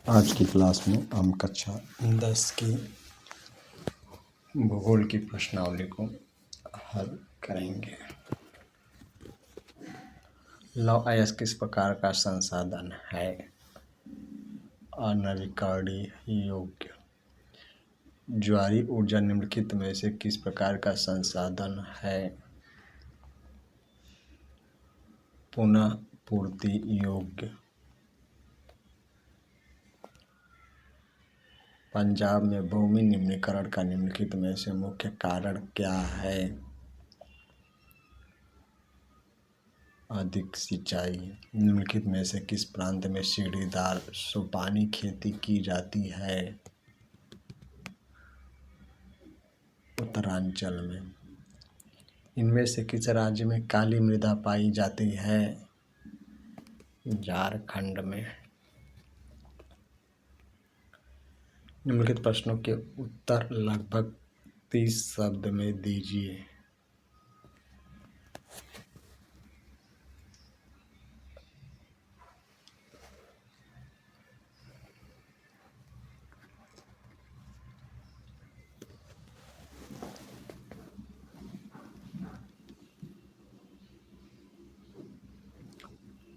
आज की क्लास में हम कक्षा 10 की भूगोल की प्रश्नावली को हल करेंगे। लौह अयस्क किस प्रकार का संसाधन है? अनरिकॉर्डीय योग्य। ज्वारीय ऊर्जा निम्नलिखित में से किस प्रकार का संसाधन है? पुनः पूर्ति योग्य। पंजाब में भूमि निम्नीकरण का निम्नलिखित में से मुख्य कारण क्या है? अधिक सिंचाई। निम्नलिखित में से किस प्रांत में सीढ़ीदार सोपानी खेती की जाती है? उत्तरांचल में। इनमें से किस राज्य में काली मृदा पाई जाती है? झारखंड में। निम्नलिखित प्रश्नों के उत्तर लगभग 30 शब्द में दीजिए।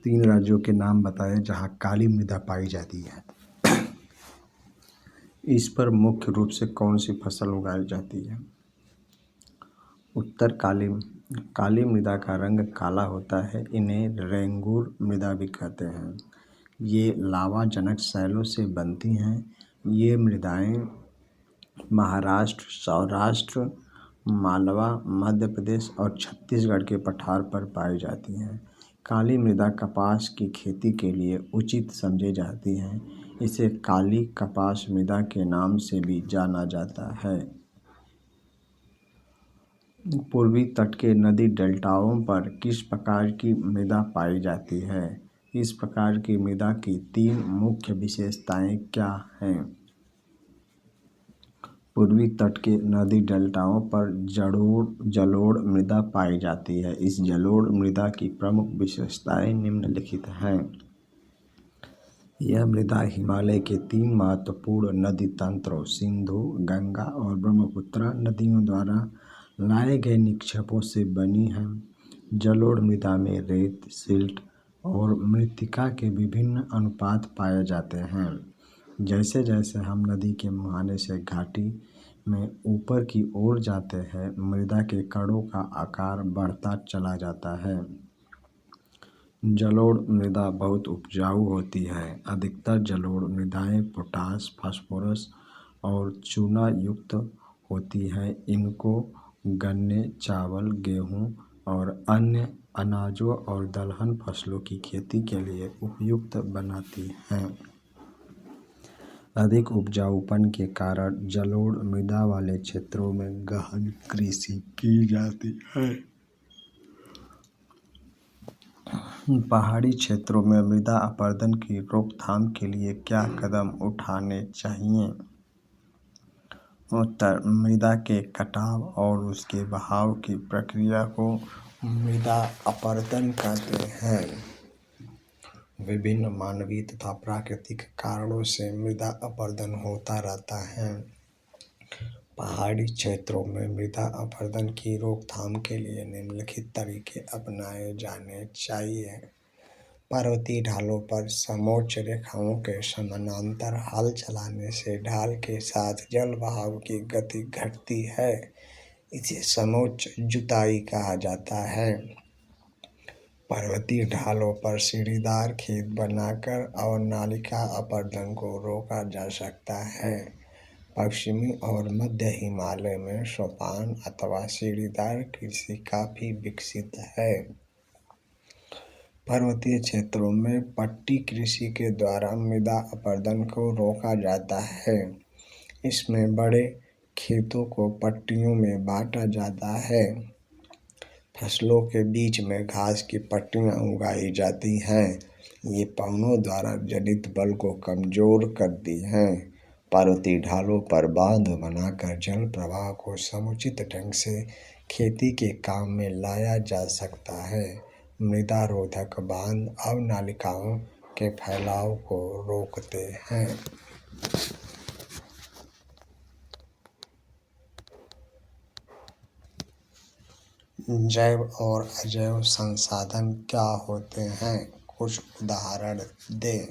तीन राज्यों के नाम बताएं जहां काली मृदा पाई जाती है। इस पर मुख्य रूप से कौन सी फसल उगाई जाती है? उत्तर काली मृदा का रंग काला होता है। इन्हें रेंगूर मृदा भी कहते हैं। ये लावाजनक शैलों से बनती हैं। ये मृदाएं महाराष्ट्र, सौराष्ट्र, मालवा, मध्य प्रदेश और छत्तीसगढ़ के पठार पर पाई जाती हैं। काली मृदा कपास की खेती के लिए उचित समझी जाती है। इसे काली कपास मृदा के नाम से भी जाना जाता है। पूर्वी तट के नदी डेल्टाओं पर किस प्रकार की मृदा पाई जाती है? इस प्रकार की मृदा की तीन मुख्य विशेषताएं क्या हैं? पूर्वी तट के नदी डेल्टाओं पर जलोढ़ मृदा पाई जाती है। इस जलोढ़ मृदा की प्रमुख विशेषताएं निम्नलिखित हैं। यह मृदा हिमालय के तीन महत्वपूर्ण नदी तंत्रों सिंधु, गंगा और ब्रह्मपुत्र नदियों द्वारा लाए गए निक्षेपों से बनी है। जलोढ़ मृदा में रेत, सिल्ट और मृत्तिका के विभिन्न अनुपात पाए जाते हैं। जैसे जैसे हम नदी के मुहाने से घाटी में ऊपर की ओर जाते हैं, मृदा के कणों का आकार बढ़ता चला जाता है। जलोढ़ मृदा बहुत उपजाऊ होती है। अधिकतर जलोढ़ मृदाएं पोटाश, फास्फोरस और चूना युक्त होती हैं। इनको गन्ने, चावल, गेहूं और अन्य अनाजों और दलहन फसलों की खेती के लिए उपयुक्त बनाती हैं। अधिक उपजाऊपन के कारण जलोढ़ मृदा वाले क्षेत्रों में गहन कृषि की जाती है। पहाड़ी क्षेत्रों में मृदा अपरदन की रोकथाम के लिए क्या कदम उठाने चाहिए? उत्तर मृदा के कटाव और उसके बहाव की प्रक्रिया को मृदा अपरदन कहते हैं। विभिन्न मानवीय तथा प्राकृतिक कारणों से मृदा अपरदन होता रहता है। पहाड़ी क्षेत्रों में मृदा अपरदन की रोकथाम के लिए निम्नलिखित तरीके अपनाए जाने चाहिए। पर्वतीय ढालों पर समोच्च रेखाओं के समानांतर हल चलाने से ढाल के साथ जल बहाव की गति घटती है। इसे समोच्च जुताई कहा जाता है। पर्वतीय ढालों पर सीढ़ीदार खेत बनाकर अवनालिका अपरदन को रोका जा सकता है। पश्चिमी और मध्य हिमालय में सोपान अथवा सीढ़ीदार कृषि काफी विकसित है। पर्वतीय क्षेत्रों में पट्टी कृषि के द्वारा मृदा अपरदन को रोका जाता है। इसमें बड़े खेतों को पट्टियों में बांटा जाता है। फसलों के बीच में घास की पट्टियां उगाई जाती हैं। ये पवनों द्वारा जनित बल को कमजोर करती हैं। पर्वतीय ढालों पर बांध बनाकर जल प्रवाह को समुचित ढंग से खेती के काम में लाया जा सकता है। मृदा रोधक बांध अवनालिकाओं के फैलाव को रोकते हैं। जैव और अजैव संसाधन क्या होते हैं? कुछ उदाहरण दें।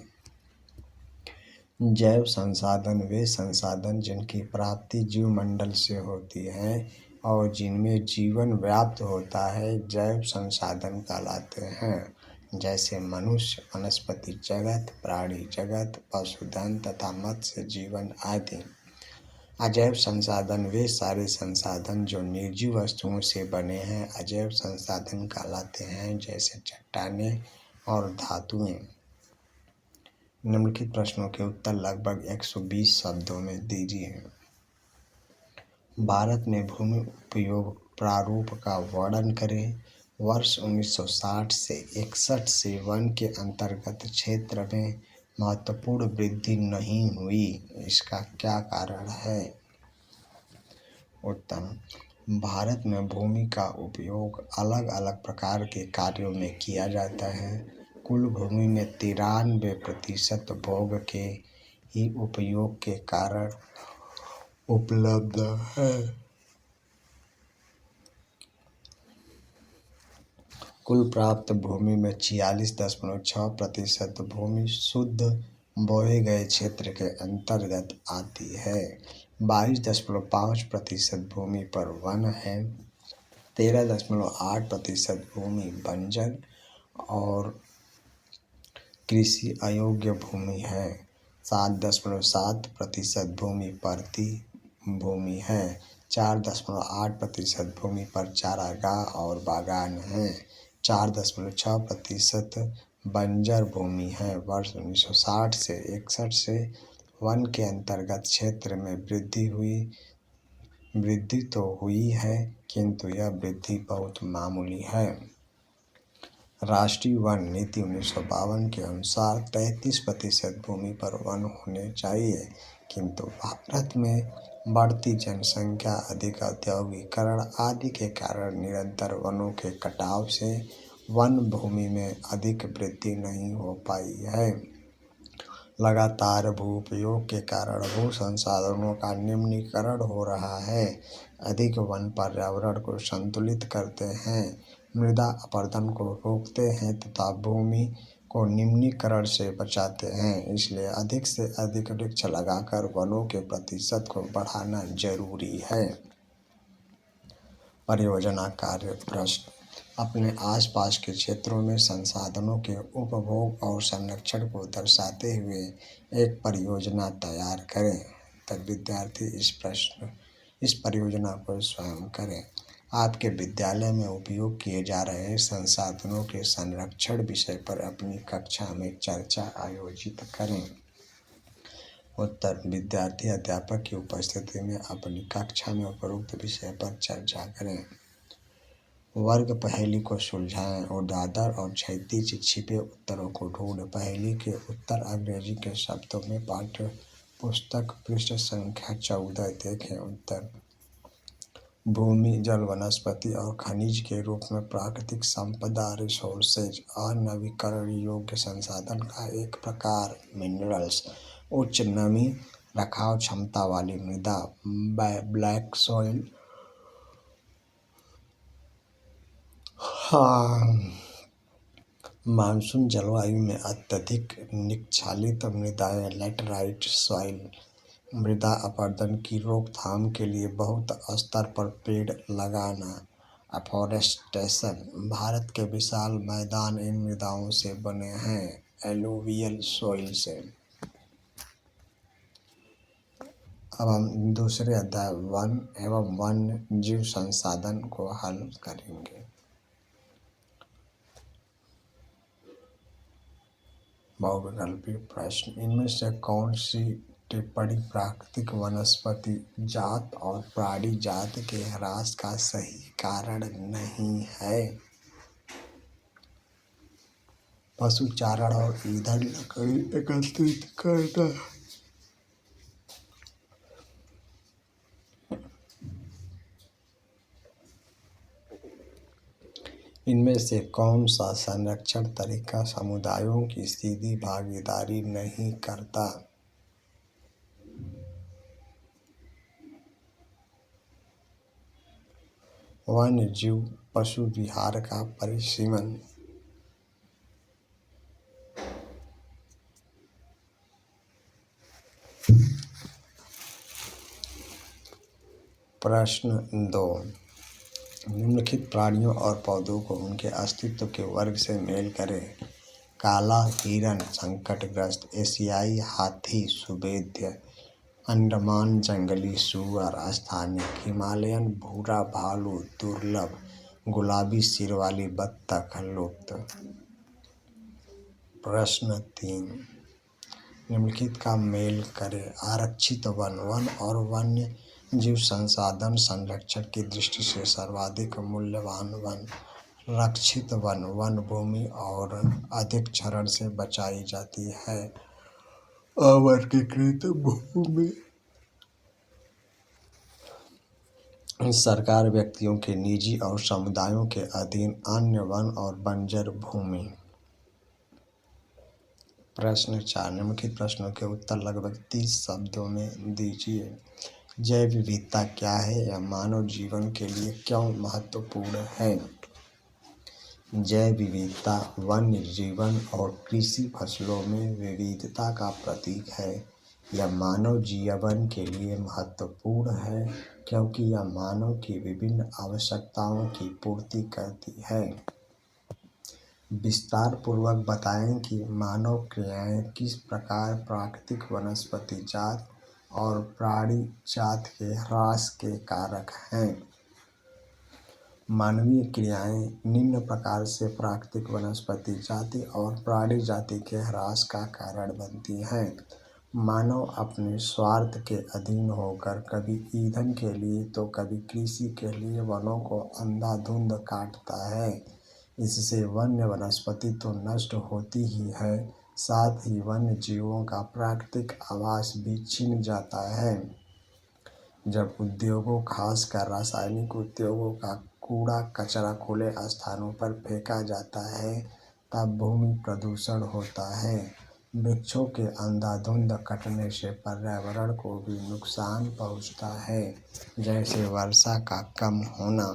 जैव संसाधन वे संसाधन जिनकी प्राप्ति जीवमंडल से होती है और जिनमें जीवन व्याप्त होता है, जैव संसाधन कहलाते हैं। जैसे मनुष्य, वनस्पति जगत, प्राणी जगत, पशुधन तथा मत्स्य जीवन आदि। अजैव संसाधन वे सारे संसाधन जो निर्जीव वस्तुओं से बने हैं अजैव संसाधन कहलाते हैं, जैसे चट्टानें और धातुएं। निम्नलिखित प्रश्नों के उत्तर लगभग 120 शब्दों में दीजिए। भारत में भूमि उपयोग प्रारूप का वर्णन करें। वर्ष 1960 से 61 से वन के अंतर्गत क्षेत्र में महत्वपूर्ण वृद्धि नहीं हुई। इसका क्या कारण है? उत्तर: भारत में भूमि का उपयोग अलग अलग प्रकार के कार्यों में किया जाता है। कुल भूमि में 93% भोग के ही उपयोग के कारण उपलब्ध है। कुल प्राप्त भूमि में 46.6% भूमि शुद्ध बोए गए क्षेत्र के अंतर्गत आती है। 22.5% भूमि पर वन है। 13.8% भूमि बंजर और कृषि अयोग्य भूमि है। 7.7% भूमि परती भूमि है। 4.8% भूमि पर चारागाह और बागान हैं। 4.6% बंजर भूमि है। वर्ष 1960 से 61 से वन के अंतर्गत क्षेत्र में वृद्धि तो हुई है, किंतु यह वृद्धि बहुत मामूली है। राष्ट्रीय वन नीति 1952 के अनुसार 33% भूमि पर वन होने चाहिए, किंतु भारत में बढ़ती जनसंख्या, अधिक औद्योगिकरण आदि के कारण निरंतर वनों के कटाव से वन भूमि में अधिक वृद्धि नहीं हो पाई है। लगातार भू उपयोग के कारण भू संसाधनों का निम्नीकरण हो रहा है। अधिक वन पर्यावरण को संतुलित करते हैं, मृदा अपरदन को रोकते हैं तथा भूमि को निम्नीकरण से बचाते हैं। इसलिए अधिक से अधिक वृक्ष लगाकर वनों के प्रतिशत को बढ़ाना जरूरी है। परियोजना कार्य प्रश्न: अपने आसपास के क्षेत्रों में संसाधनों के उपभोग और संरक्षण को दर्शाते हुए एक परियोजना तैयार करें। तब विद्यार्थी इस परियोजना को स्वयं करें। आपके विद्यालय में उपयोग किए जा रहे संसाधनों के संरक्षण विषय पर अपनी कक्षा में चर्चा आयोजित करें। उत्तर: विद्यार्थी अध्यापक की उपस्थिति में अपनी कक्षा में उपरोक्त विषय पर चर्चा करें। वर्ग पहेली को सुलझाएं। ऊर्ध्वाधर और क्षैतिज छिपे उत्तरों को ढूंढें। पहेली के उत्तर अंग्रेजी के शब्दों में पाठ्य पुस्तक पृष्ठ संख्या 14 देखें। उत्तर: भूमि, जल, वनस्पति और खनिज के रूप में प्राकृतिक संपदा रिसोर्सेज अनवीकरण योग्य संसाधन का एक प्रकार। मिनरल्स: उच्च नमी रखाव क्षमता वाली मृदा, ब्लैक सॉइल। मानसून जलवायु में अत्यधिक निक्षालित मृदाएं, लैटराइट सॉइल। मृदा अपरदन की रोकथाम के लिए बहुत स्तर पर पेड़ लगाना, अफॉरेस्टेशन। भारत के विशाल मैदान इन मृदाओं से बने हैं, एलुवियल सॉइल से। अब हम दूसरे अध्याय वन एवं वन्य जीव संसाधन को हल करेंगे। बहुविकल्पी प्रश्न: इनमें से कौन सी टिप्पणी प्राकृतिक वनस्पति जात और प्राणी जात के ह्रास का सही कारण नहीं है? पशु चारण और ईंधन लकड़ी एकत्रित करना। इनमें से कौन सा संरक्षण तरीका समुदायों की सीधी भागीदारी नहीं करता? वन्य जीव पशु विहार का परिसीमन। प्रश्न 2, निम्नलिखित प्राणियों और पौधों को उनके अस्तित्व के वर्ग से मेल करें। काला हिरण संकटग्रस्त, एशियाई हाथी सुवेद्य, अंडमान जंगली सूअर स्थानिक, हिमालयन भूरा भालू दुर्लभ, गुलाबी सिर वाली बत्तख लुप्त। प्रश्न 3, निम्नलिखित का मेल करें। आरक्षित वन वन और वन्य जीव संसाधन संरक्षण की दृष्टि से सर्वाधिक मूल्यवान वन। रक्षित वन वन भूमि और अधिक क्षरण से बचाई जाती है। अवर्गीकृत भूमि सरकार, व्यक्तियों के निजी और समुदायों के अधीन अन्य वन और बंजर भूमि। प्रश्न 4, निम्नलिखित प्रश्नों के उत्तर लगभग 30 शब्दों में दीजिए। जैव विविधता क्या है? यह मानव जीवन के लिए क्यों महत्वपूर्ण है? जैव विविधता वन्य जीवन और कृषि फसलों में विविधता का प्रतीक है। यह मानव जीवन के लिए महत्वपूर्ण है क्योंकि यह मानव की विभिन्न आवश्यकताओं की पूर्ति करती है। विस्तार पूर्वक बताएं कि मानव क्रियाएं किस प्रकार प्राकृतिक वनस्पति जात और प्राणी जात के ह्रास के कारक हैं। मानवीय क्रियाएं निम्न प्रकार से प्राकृतिक वनस्पति जाति और प्राणी जाति के ह्रास का कारण बनती हैं। मानव अपने स्वार्थ के अधीन होकर कभी ईंधन के लिए तो कभी कृषि के लिए वनों को अंधाधुंध काटता है। इससे वन्य वनस्पति तो नष्ट होती ही है, साथ ही वन्य जीवों का प्राकृतिक आवास भी छिन जाता है। जब उद्योगों, खासकर रासायनिक उद्योगों का कूड़ा कचरा खुले स्थानों पर फेंका जाता है, तब भूमि प्रदूषण होता है। वृक्षों के अंधाधुंध कटने से पर्यावरण को भी नुकसान पहुंचता है, जैसे वर्षा का कम होना।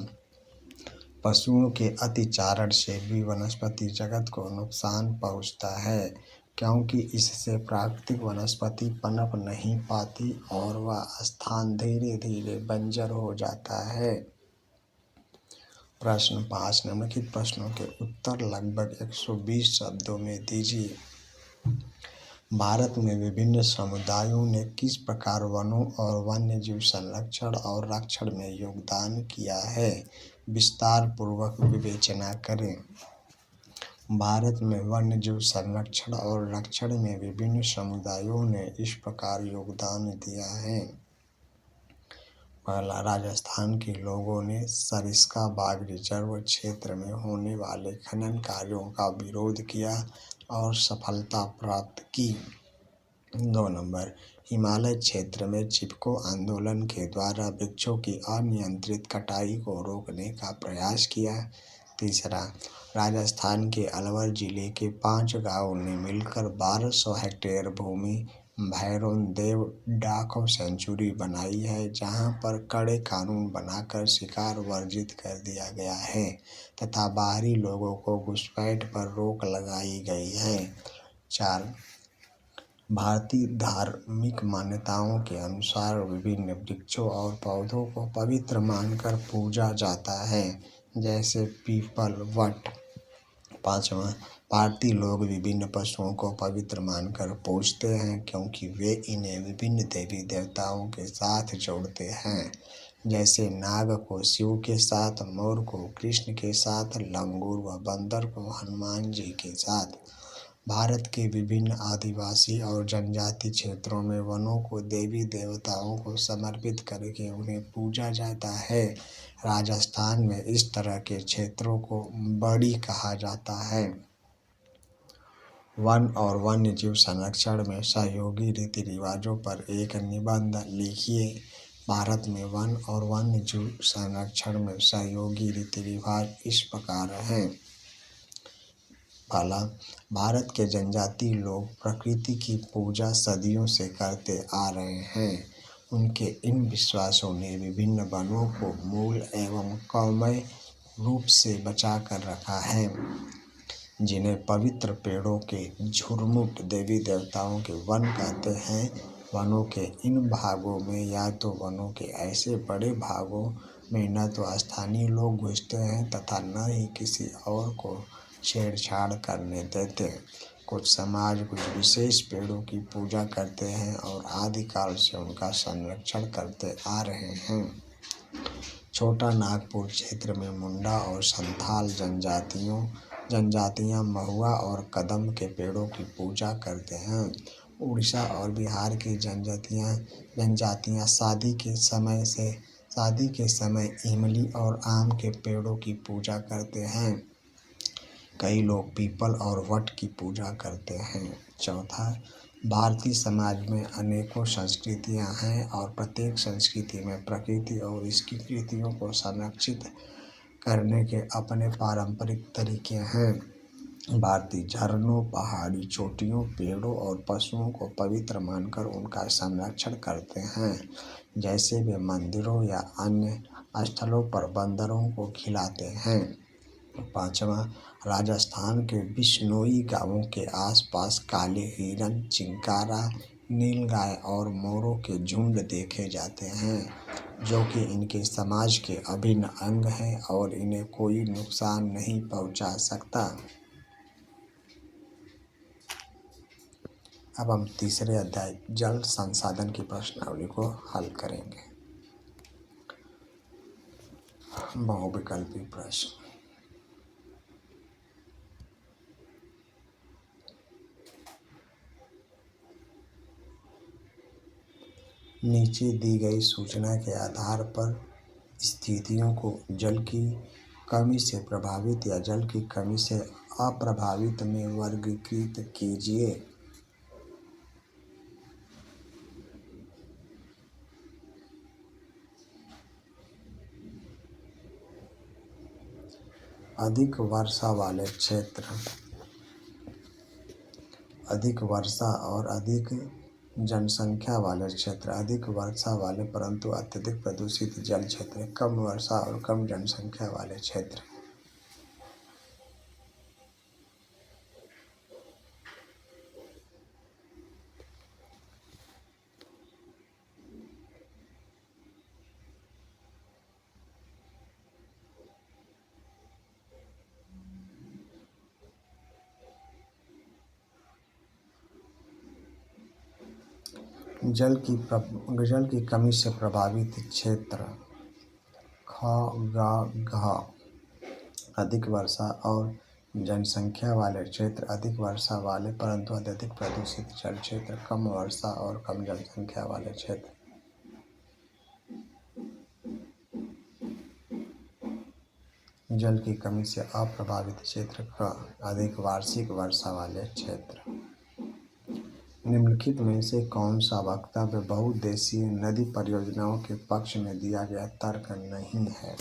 पशुओं के अतिचारण से भी वनस्पति जगत को नुकसान पहुंचता है, क्योंकि इससे प्राकृतिक वनस्पति पनप नहीं पाती और वह स्थान धीरे धीरे बंजर हो जाता है। प्रश्न 5, निम्नलिखित प्रश्नों के उत्तर लगभग 120 शब्दों में दीजिए। भारत में विभिन्न समुदायों ने किस प्रकार वनों और वन्य जीव संरक्षण और रक्षण में योगदान किया है? विस्तार पूर्वक विवेचना करें। भारत में वन्य जीव संरक्षण और रक्षण में विभिन्न समुदायों ने इस प्रकार योगदान दिया है। पहला, राजस्थान के लोगों ने सरिस्का बाघ रिजर्व क्षेत्र में होने वाले खनन कार्यों का विरोध किया और सफलता प्राप्त की। 2 नंबर, हिमालय क्षेत्र में चिपको आंदोलन के द्वारा वृक्षों की अनियंत्रित कटाई को रोकने का प्रयास किया। तीसरा, राजस्थान के अलवर जिले के 5 गांवों ने मिलकर 1200 हेक्टेयर भूमि भैरों देव डाकू सेंचुरी बनाई है, जहां पर कड़े कानून बनाकर शिकार वर्जित कर दिया गया है तथा बाहरी लोगों को घुसपैठ पर रोक लगाई गई है। 4, भारतीय धार्मिक मान्यताओं के अनुसार विभिन्न वृक्षों और पौधों को पवित्र मानकर पूजा जाता है, जैसे पीपल, वट। 5वां, भारतीय लोग विभिन्न पशुओं को पवित्र मानकर पूजते हैं क्योंकि वे इन्हें विभिन्न देवी देवताओं के साथ जोड़ते हैं, जैसे नाग को शिव के साथ, मोर को कृष्ण के साथ, लंगूर व बंदर को हनुमान जी के साथ। भारत के विभिन्न आदिवासी और जनजाति क्षेत्रों में वनों को देवी देवताओं को समर्पित करके उन्हें पूजा जाता है। राजस्थान में इस तरह के क्षेत्रों को बड़ी कहा जाता है। वन और वन्य जीव संरक्षण में सहयोगी रीति रिवाजों पर एक निबंध लिखिए। भारत में वन और वन्य जीव संरक्षण में सहयोगी रीति रिवाज इस प्रकार हैं। पहला, भारत के जनजातीय लोग प्रकृति की पूजा सदियों से करते आ रहे हैं। उनके इन विश्वासों ने विभिन्न वनों को मूल एवं कौमय रूप से बचा कर रखा है, जिन्हें पवित्र पेड़ों के झुरमुट देवी देवताओं के वन कहते हैं। वनों के इन भागों में या तो वनों के ऐसे बड़े भागों में न तो स्थानीय लोग घुसते हैं तथा न ही किसी और को छेड़छाड़ करने देते। कुछ समाज कुछ विशेष पेड़ों की पूजा करते हैं और आदिकाल से उनका संरक्षण करते आ रहे हैं। छोटा नागपुर क्षेत्र में मुंडा और संथाल जनजातियां महुआ और कदम के पेड़ों की पूजा करते हैं। उड़ीसा और बिहार की जनजातियां शादी के समय इमली और आम के पेड़ों की पूजा करते हैं। कई लोग पीपल और वट की पूजा करते हैं। चौथा, भारतीय समाज में अनेकों संस्कृतियां हैं और प्रत्येक संस्कृति में प्रकृति और इसकी कृतियों को संरक्षित करने के अपने पारंपरिक तरीके हैं। भारतीय झरनों, पहाड़ी चोटियों, पेड़ों और पशुओं को पवित्र मानकर उनका संरक्षण करते हैं, जैसे वे मंदिरों या अन्य स्थलों पर बंदरों को खिलाते हैं। पांचवा, राजस्थान के बिश्नोई गांवों के आसपास काले हिरन, चिंकारा, नीलगाय और मोरों के झुंड देखे जाते हैं, जो कि इनके समाज के अभिन्न अंग हैं और इन्हें कोई नुकसान नहीं पहुंचा सकता। अब हम तीसरे अध्याय जल संसाधन की प्रश्नावली को हल करेंगे। बहुविकल्पी प्रश्न। नीचे दी गई सूचना के आधार पर स्थितियों को जल की कमी से प्रभावित या जल की कमी से अप्रभावित में वर्गीकृत कीजिए। अधिक वर्षा वाले क्षेत्र, अधिक वर्षा और अधिक जनसंख्या वाले क्षेत्र, अधिक वर्षा वाले परंतु अत्यधिक प्रदूषित जल क्षेत्र, कम वर्षा और कम जनसंख्या वाले क्षेत्र। जल की कमी से प्रभावित क्षेत्र ख ग घ। अधिक वर्षा और जनसंख्या वाले क्षेत्र, अधिक वर्षा वाले परंतु अत्यधिक प्रदूषित जल क्षेत्र, कम वर्षा और कम जनसंख्या वाले क्षेत्र। जल की कमी से अप्रभावित क्षेत्र क, अधिक वार्षिक वर्षा वाले क्षेत्र। निम्नलिखित में से कौन सा वक्तव्य बहुउद्देशीय नदी परियोजनाओं के पक्ष में दिया गया तर्क नहीं है?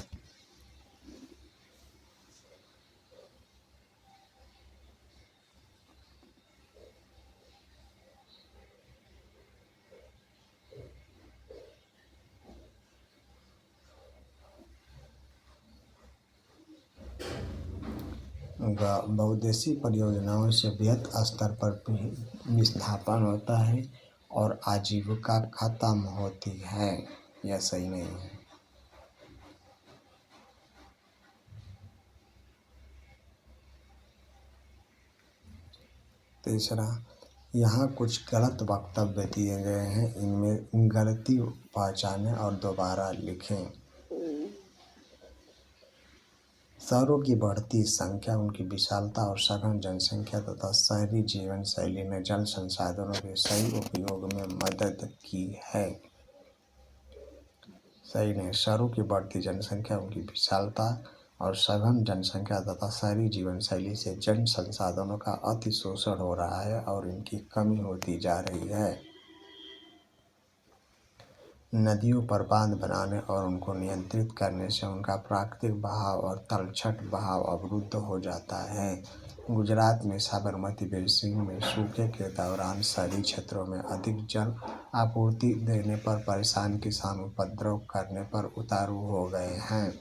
बहुउद्देशीय परियोजनाओं से बृहत स्तर पर विस्थापन होता है और आजीविका खत्म होती है। यह सही नहीं है। तीसरा, यहाँ कुछ गलत वक्तव्य दिए गए हैं, इनमें गलती पहचानें और दोबारा लिखें। शहरों की बढ़ती संख्या, उनकी विशालता और सघन जनसंख्या तथा शहरी जीवन शैली ने जल संसाधनों के सही उपयोग में मदद की है। सही नहीं। शहरों की बढ़ती जनसंख्या, उनकी विशालता और सघन जनसंख्या तथा शहरी जीवन शैली से जल संसाधनों का अतिशोषण हो रहा है और इनकी कमी होती जा रही है। नदियों पर बांध बनाने और उनको नियंत्रित करने से उनका प्राकृतिक बहाव और तलछट बहाव अवरुद्ध हो जाता है। गुजरात में साबरमती बेसिन में सूखे के दौरान शहरी क्षेत्रों में अधिक जल आपूर्ति देने पर परेशान किसान उपद्रव करने पर उतारू हो गए हैं।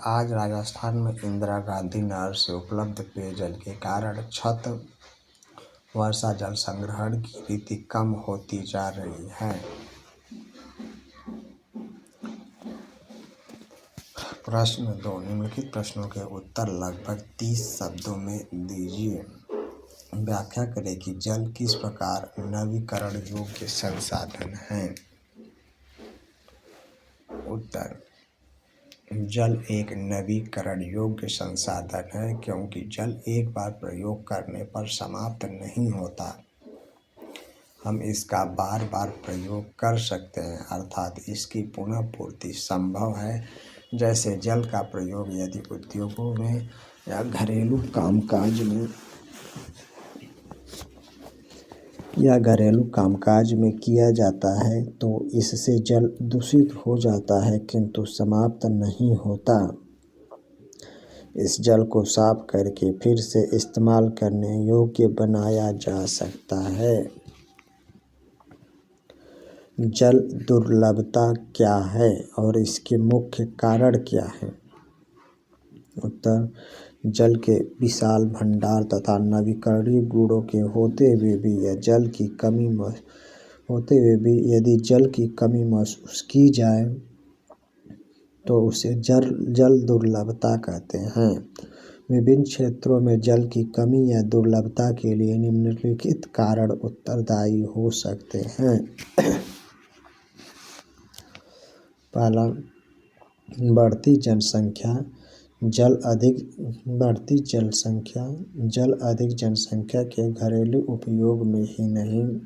आज राजस्थान में इंदिरा गांधी नहर से उपलब्ध पेयजल के कारण छत वर्षा जल संग्रहण की रीति कम होती जा रही है। प्रश्न 2, निम्नलिखित प्रश्नों के उत्तर लगभग 30 शब्दों में दीजिए। व्याख्या करें कि जल किस प्रकार नवीकरण योग्य संसाधन है। उत्तर, जल एक नवीकरण योग्य संसाधन है क्योंकि जल एक बार प्रयोग करने पर समाप्त नहीं होता। हम इसका बार बार प्रयोग कर सकते हैं, अर्थात इसकी पुनः पूर्ति संभव है। जैसे जल का प्रयोग यदि उद्योगों में या घरेलू कामकाज में किया जाता है तो इससे जल दूषित हो जाता है किंतु समाप्त नहीं होता। इस जल को साफ करके फिर से इस्तेमाल करने योग्य बनाया जा सकता है। जल दुर्लभता क्या है और इसके मुख्य कारण क्या है। उत्तर, जल के विशाल भंडार तथा नवीकरणीय गुणों के होते हुए भी यदि जल की कमी महसूस की जाए तो उसे जल दुर्लभता कहते हैं। विभिन्न क्षेत्रों में जल की कमी या दुर्लभता के लिए निम्नलिखित कारण उत्तरदायी हो सकते हैं। पहला, बढ़ती जनसंख्या। जल अधिक जनसंख्या के घरेलू उपयोग में ही नहीं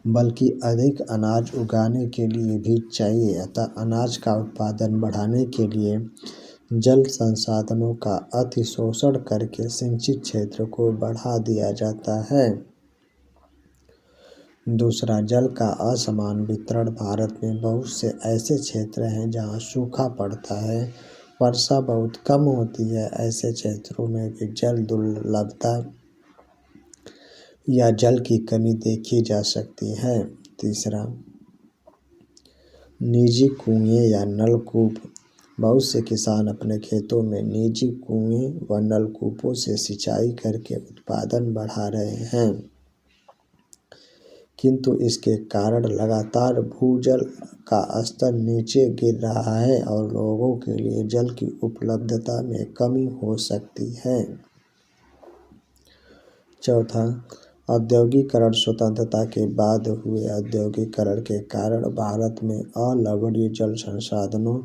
बल्कि अधिक अनाज उगाने के लिए भी चाहिए, अतः अनाज का उत्पादन बढ़ाने के लिए जल संसाधनों का अतिशोषण करके सिंचित क्षेत्र को बढ़ा दिया जाता है। दूसरा, जल का असमान वितरण। भारत में बहुत से ऐसे क्षेत्र हैं जहाँ सूखा पड़ता है, वर्षा बहुत कम होती है। ऐसे क्षेत्रों में भी जल दुर्लभता या जल की कमी देखी जा सकती है। तीसरा, निजी कुएं या नलकूप। बहुत से किसान अपने खेतों में निजी कुएं व नलकूपों से सिंचाई करके उत्पादन बढ़ा रहे हैं, किंतु इसके कारण लगातार भूजल का स्तर नीचे गिर रहा है और लोगों के लिए जल की उपलब्धता में कमी हो सकती है। चौथा, औद्योगिकरण। स्वतंत्रता के बाद हुए औद्योगिकरण के कारण भारत में अलवणीय जल संसाधनों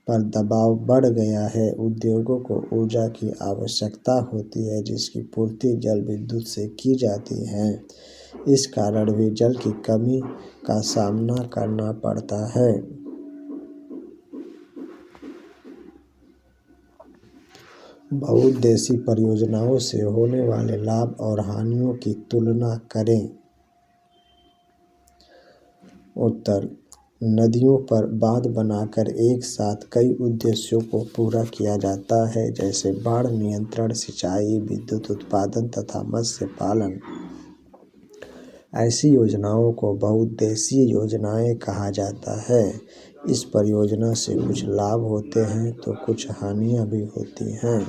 पर दबाव बढ़ गया है। उद्योगों को ऊर्जा की आवश्यकता होती है जिसकी पूर्ति जल विद्युत से की जाती है। इस कारण भी जल की कमी का सामना करना पड़ता है। बहुउद्देशीय परियोजनाओं से होने वाले लाभ और हानियों की तुलना करें। उत्तर, नदियों पर बांध बनाकर एक साथ कई उद्देश्यों को पूरा किया जाता है, जैसे बाढ़ नियंत्रण, सिंचाई, विद्युत उत्पादन तथा मत्स्य पालन। ऐसी योजनाओं को बहुउद्देशीय योजनाएं कहा जाता है। इस परियोजना से कुछ लाभ होते हैं तो कुछ हानियां भी होती हैं।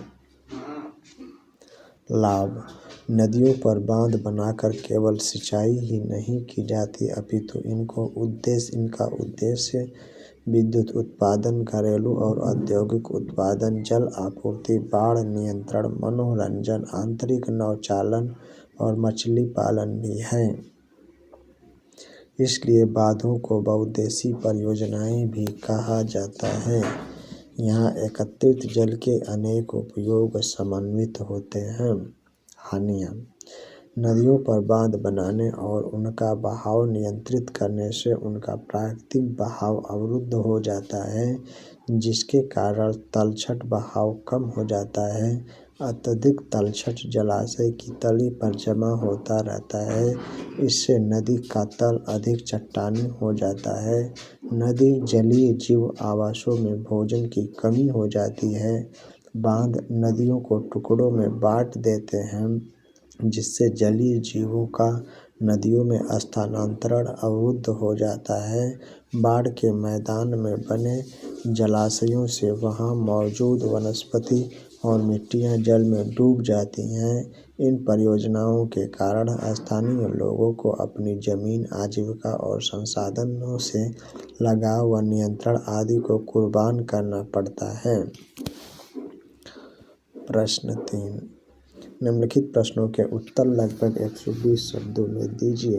लाभ। नदियों पर बांध बनाकर केवल सिंचाई ही नहीं की जाती अपितु इनका उद्देश्य विद्युत उत्पादन, घरेलू और औद्योगिक उत्पादन, जल आपूर्ति, बाढ़ नियंत्रण, मनोरंजन, आंतरिक नौचालन और मछली पालन भी है। इसलिए बांधों को बहुउद्देशीय परियोजनाएं भी कहा जाता है। यहाँ एकत्रित जल के अनेक उपयोग समन्वित होते हैं। हानियाँ। नदियों पर बांध बनाने और उनका बहाव नियंत्रित करने से उनका प्राकृतिक बहाव अवरुद्ध हो जाता है, जिसके कारण तलछट बहाव कम हो जाता है। अत्यधिक तलछट जलाशय की तली पर जमा होता रहता है। इससे नदी का तल अधिक चट्टानी हो जाता है। नदी जलीय जीव आवासों में भोजन की कमी हो जाती है। बांध नदियों को टुकड़ों में बांट देते हैं, जिससे जलीय जीवों का नदियों में स्थानांतरण अवरुद्ध हो जाता है। बाढ़ के मैदान में बने जलाशयों से वहां मौजूद वनस्पति और मिट्टियां जल में डूब जाती हैं। इन परियोजनाओं के कारण स्थानीय लोगों को अपनी जमीन, आजीविका और संसाधनों से लगाव व नियंत्रण आदि को कुर्बान करना पड़ता है। प्रश्न 3। निम्नलिखित प्रश्नों के उत्तर लगभग 120 शब्दों में दीजिए।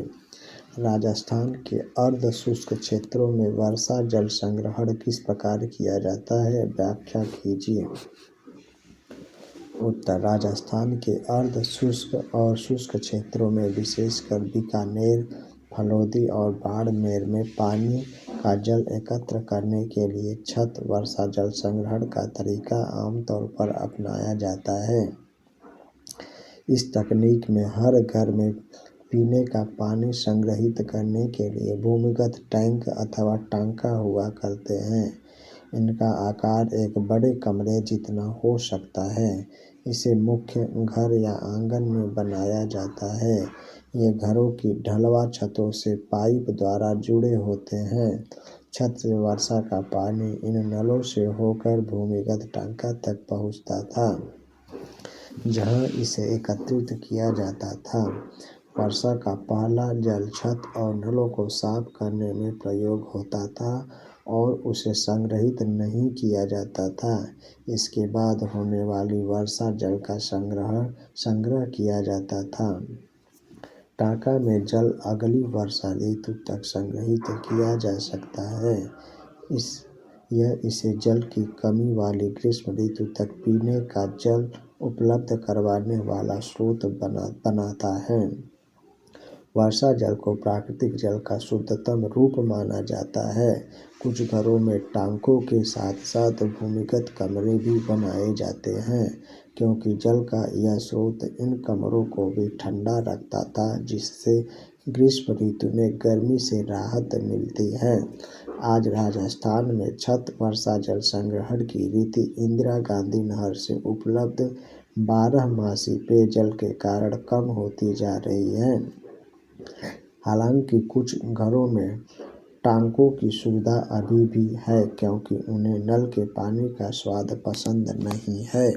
राजस्थान के अर्ध शुष्क क्षेत्रों में वर्षा जल संग्रहण किस प्रकार किया जाता है? व्याख्या कीजिए। उत्तर। राजस्थान के अर्ध शुष्क और शुष्क क्षेत्रों में विशेषकर बीकानेर, फलोदी और बाड़मेर में पानी का जल एकत्र करने के लिए छत वर्षा जल संग्रहण का तरीका आमतौर पर अपनाया जाता है। इस तकनीक में हर घर में पीने का पानी संग्रहित करने के लिए भूमिगत टैंक अथवा टांका हुआ करते हैं। इनका आकार एक बड़े कमरे जितना हो सकता है। इसे मुख्य घर या आंगन में बनाया जाता है। ये घरों की ढलवा छतों से पाइप द्वारा जुड़े होते हैं। छत से वर्षा का पानी इन नलों से होकर भूमिगत टांका तक पहुंचता था, जहां इसे एकत्रित किया जाता था। वर्षा का पहला जल छत और नलों को साफ करने में प्रयोग होता था और उसे संग्रहित नहीं किया जाता था। इसके बाद होने वाली वर्षा जल का संग्रह किया जाता था। टांका में जल अगली वर्षा ऋतु तक संग्रहित किया जा सकता है। यह इसे जल की कमी वाली ग्रीष्म ऋतु तक पीने का जल उपलब्ध करवाने वाला स्रोत बनाता है। वर्षा जल को प्राकृतिक जल का शुद्धतम रूप माना जाता है। कुछ घरों में टांकों के साथ साथ भूमिगत कमरे भी बनाए जाते हैं, क्योंकि जल का यह स्रोत इन कमरों को भी ठंडा रखता था, जिससे ग्रीष्म ऋतु में गर्मी से राहत मिलती है। आज राजस्थान में छत वर्षा जल संग्रहण की रीति इंदिरा गांधी नहर से उपलब्ध 12मासी पेयजल के कारण कम होती जा रही है। हालांकि कुछ घरों में टांकों की सुविधा अभी भी है, क्योंकि उन्हें नल के पानी का स्वाद पसंद नहीं है।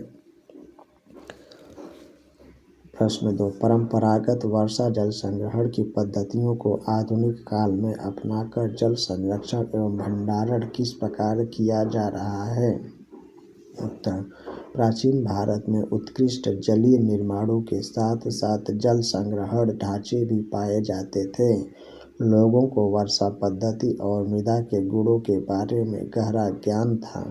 प्रश्न 2। परंपरागत वर्षा जल संग्रहण की पद्धतियों को आधुनिक काल में अपनाकर जल संरक्षण एवं भंडारण किस प्रकार किया जा रहा है? उत्तर। प्राचीन भारत में उत्कृष्ट जलीय निर्माणों के साथ साथ जल संग्रहण ढांचे भी पाए जाते थे। लोगों को वर्षा पद्धति और मृदा के गुणों के बारे में गहरा ज्ञान था।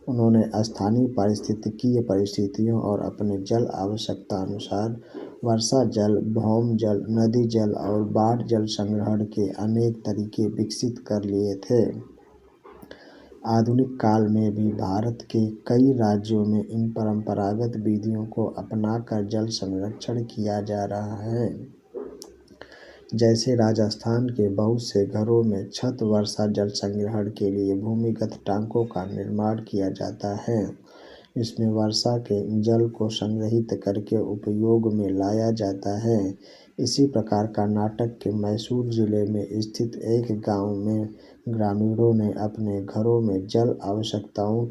उन्होंने स्थानीय पारिस्थितिकीय परिस्थितियों और अपने जल आवश्यकता अनुसार वर्षा जल, भौम जल, नदी जल और बाढ़ जल संग्रहण के अनेक तरीके विकसित कर लिए थे। आधुनिक काल में भी भारत के कई राज्यों में इन परंपरागत विधियों को अपनाकर जल संरक्षण किया जा रहा है। जैसे राजस्थान के बहुत से घरों में छत वर्षा जल संग्रहण के लिए भूमिगत टांकों का निर्माण किया जाता है। इसमें वर्षा के जल को संग्रहित करके उपयोग में लाया जाता है। इसी प्रकार कर्नाटक के मैसूर जिले में स्थित एक गांव में ग्रामीणों ने अपने घरों में जल आवश्यकताओं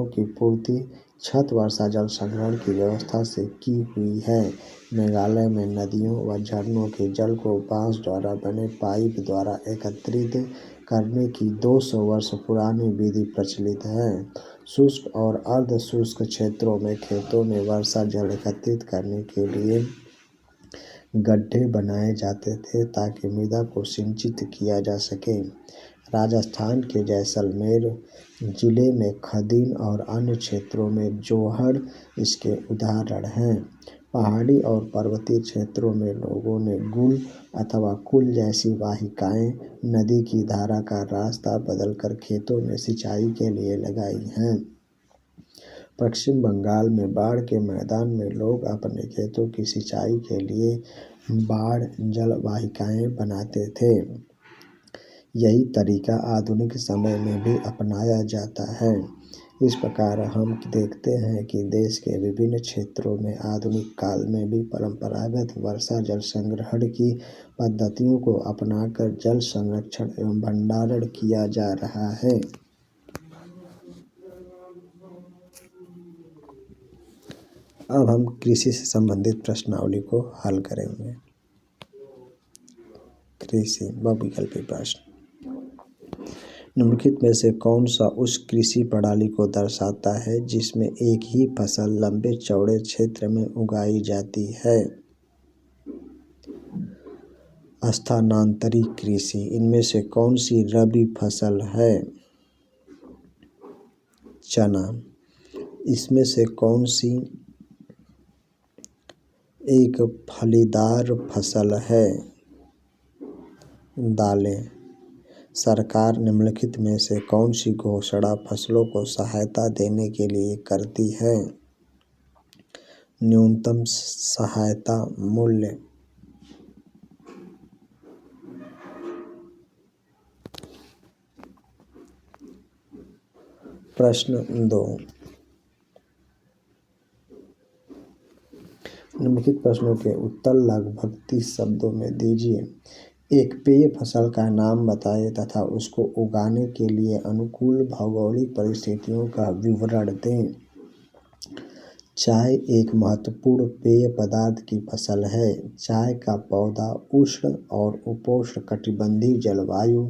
की पूर्ति छत वर्षा जल संग्रहण की व्यवस्था से की हुई है। मेघालय में नदियों व झरनों के जल को बांस द्वारा बने पाइप द्वारा एकत्रित करने की 200 वर्ष पुरानी विधि प्रचलित है। शुष्क और अर्ध शुष्क क्षेत्रों में खेतों में वर्षा जल एकत्रित करने के लिए गड्ढे बनाए जाते थे ताकि मृदा को सिंचित किया जा सके। राजस्थान के जैसलमेर जिले में खदीन और अन्य क्षेत्रों में जोहड़ इसके उदाहरण हैं। पहाड़ी और पर्वतीय क्षेत्रों में लोगों ने गुल अथवा कुल जैसी वाहिकाएं नदी की धारा का रास्ता बदलकर खेतों में सिंचाई के लिए लगाई हैं। पश्चिम बंगाल में बाढ़ के मैदान में लोग अपने खेतों की सिंचाई के लिए बाढ़ जल वाहिकाएं बनाते थे। यही तरीका आधुनिक समय में भी अपनाया जाता है। इस प्रकार हम देखते हैं कि देश के विभिन्न क्षेत्रों में आधुनिक काल में भी परंपरागत वर्षा जल संग्रहण की पद्धतियों को अपनाकर जल संरक्षण एवं भंडारण किया जा रहा है। अब हम कृषि से संबंधित प्रश्नावली को हल करेंगे। कृषि बहुविकल्पी प्रश्न। निम्नलिखित में से कौन सा उस कृषि प्रणाली को दर्शाता है जिसमें एक ही फसल लंबे चौड़े क्षेत्र में उगाई जाती है? स्थानांतरी कृषि। इनमें से कौन सी रबी फसल है? चना। इसमें से कौन सी एक फलीदार फसल है? दालें। सरकार निम्नलिखित में से कौन सी घोषणा फसलों को सहायता देने के लिए करती है? न्यूनतम सहायता मूल्य। प्रश्न 2। निम्नलिखित प्रश्नों के उत्तर लगभग 30 शब्दों में दीजिए। एक पेय फसल का नाम बताएं तथा उसको उगाने के लिए अनुकूल भौगोलिक परिस्थितियों का विवरण दें। चाय एक महत्वपूर्ण पेय पदार्थ की फसल है। चाय का पौधा उष्ण और उपोष्ण कटिबंधीय जलवायु,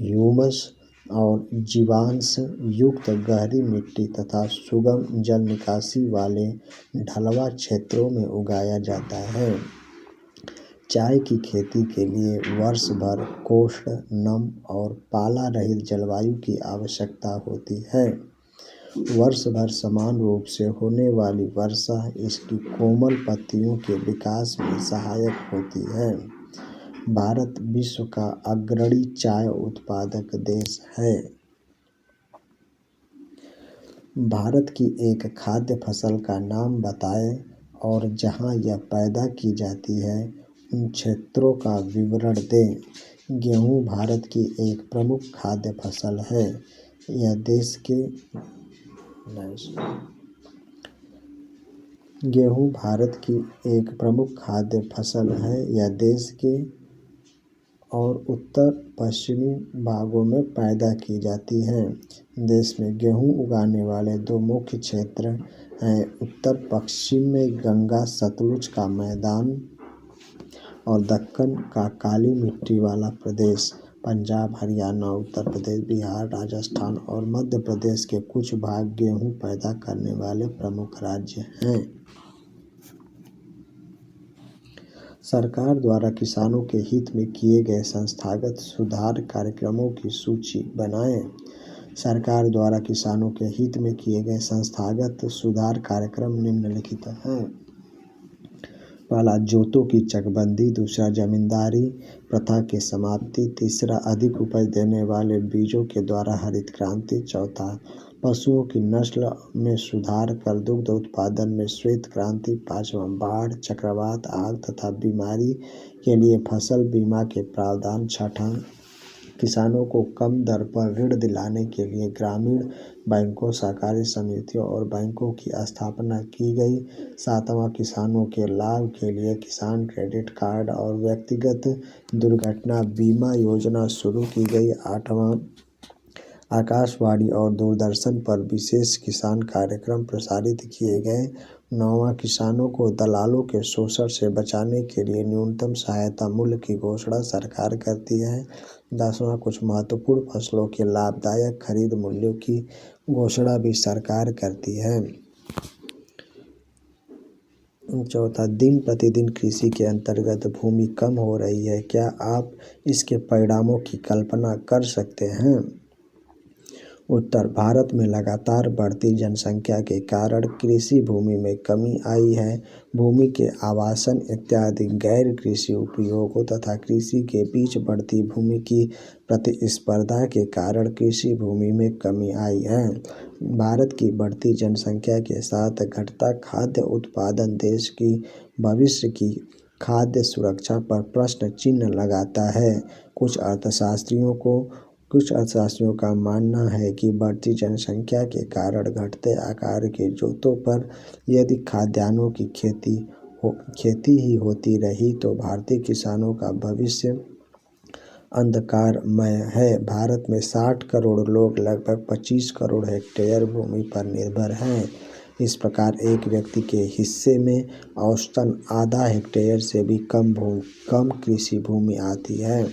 ह्यूमस और जीवांश युक्त गहरी मिट्टी तथा सुगम जल निकासी वाले ढलवां क्षेत्रों में उगाया जाता है। चाय की खेती के लिए वर्ष भर कोष्ण, नम और पाला रहित जलवायु की आवश्यकता होती है। वर्ष भर समान रूप से होने वाली वर्षा इसकी कोमल पत्तियों के विकास में सहायक होती है। भारत विश्व का अग्रणी चाय उत्पादक देश है। भारत की एक खाद्य फसल का नाम बताएं और जहां यह पैदा की जाती है उन क्षेत्रों का विवरण दें। गेहूं भारत की एक प्रमुख खाद्य फसल है। यह देश के गेहूं भारत की एक प्रमुख खाद्य फसल है। यह देश के और उत्तर पश्चिमी भागों में पैदा की जाती है। देश में गेहूं उगाने वाले दो मुख्य क्षेत्र हैं। उत्तर पश्चिम में गंगा सतलुज का मैदान और दक्कन का काली मिट्टी वाला प्रदेश। पंजाब, हरियाणा, उत्तर प्रदेश, बिहार, राजस्थान और मध्य प्रदेश के कुछ भाग गेहूं पैदा करने वाले प्रमुख राज्य हैं। सरकार द्वारा किसानों के हित में किए गए संस्थागत सुधार कार्यक्रमों की सूची बनाएं। सरकार द्वारा किसानों के हित में किए गए संस्थागत सुधार कार्यक्रम निम्नलिखित हैं। पहला, जोतों की चकबंदी। दूसरा, जमींदारी प्रथा की समाप्ति। तीसरा, अधिक उपज देने वाले बीजों के द्वारा हरित क्रांति। चौथा, पशुओं की नस्ल में सुधार कर दुग्ध उत्पादन में श्वेत क्रांति। पांचवा, बाढ़, चक्रवात, आग तथा बीमारी के लिए फसल बीमा के प्रावधान। छठा, किसानों को कम दर पर ऋण दिलाने के लिए ग्रामीण बैंकों, सहकारी समितियों और बैंकों की स्थापना की गई। सातवां, किसानों के लाभ के लिए किसान क्रेडिट कार्ड और व्यक्तिगत दुर्घटना बीमा योजना शुरू की गई। आठवां, आकाशवाणी और दूरदर्शन पर विशेष किसान कार्यक्रम प्रसारित किए गए। नौवां, किसानों को दलालों के शोषण से बचाने के लिए न्यूनतम सहायता मूल्य की घोषणा सरकार करती है। 10वां, कुछ महत्वपूर्ण फसलों के लाभदायक खरीद मूल्यों की घोषणा भी सरकार करती है। चौथा, दिन प्रतिदिन कृषि के अंतर्गत भूमि कम हो रही है, क्या आप इसके परिणामों की कल्पना कर सकते हैं? उत्तर, भारत में लगातार बढ़ती जनसंख्या के कारण कृषि भूमि में कमी आई है। भूमि के आवासन इत्यादि गैर कृषि उपयोगों तथा कृषि के बीच बढ़ती भूमि की प्रतिस्पर्धा के कारण कृषि भूमि में कमी आई है। भारत की बढ़ती जनसंख्या के साथ घटता खाद्य उत्पादन देश की भविष्य की खाद्य सुरक्षा पर प्रश्न चिन्ह लगाता है। कुछ अर्थशास्त्रियों का मानना है कि बढ़ती जनसंख्या के कारण घटते आकार के जोतों पर यदि खाद्यान्नों की खेती ही होती रही तो भारतीय किसानों का भविष्य अंधकारमय है। भारत में 60 करोड़ लोग लगभग 25 करोड़ हेक्टेयर भूमि पर निर्भर हैं। इस प्रकार एक व्यक्ति के हिस्से में औसतन आधा हेक्टेयर से भी कम कृषि भूमि आती है।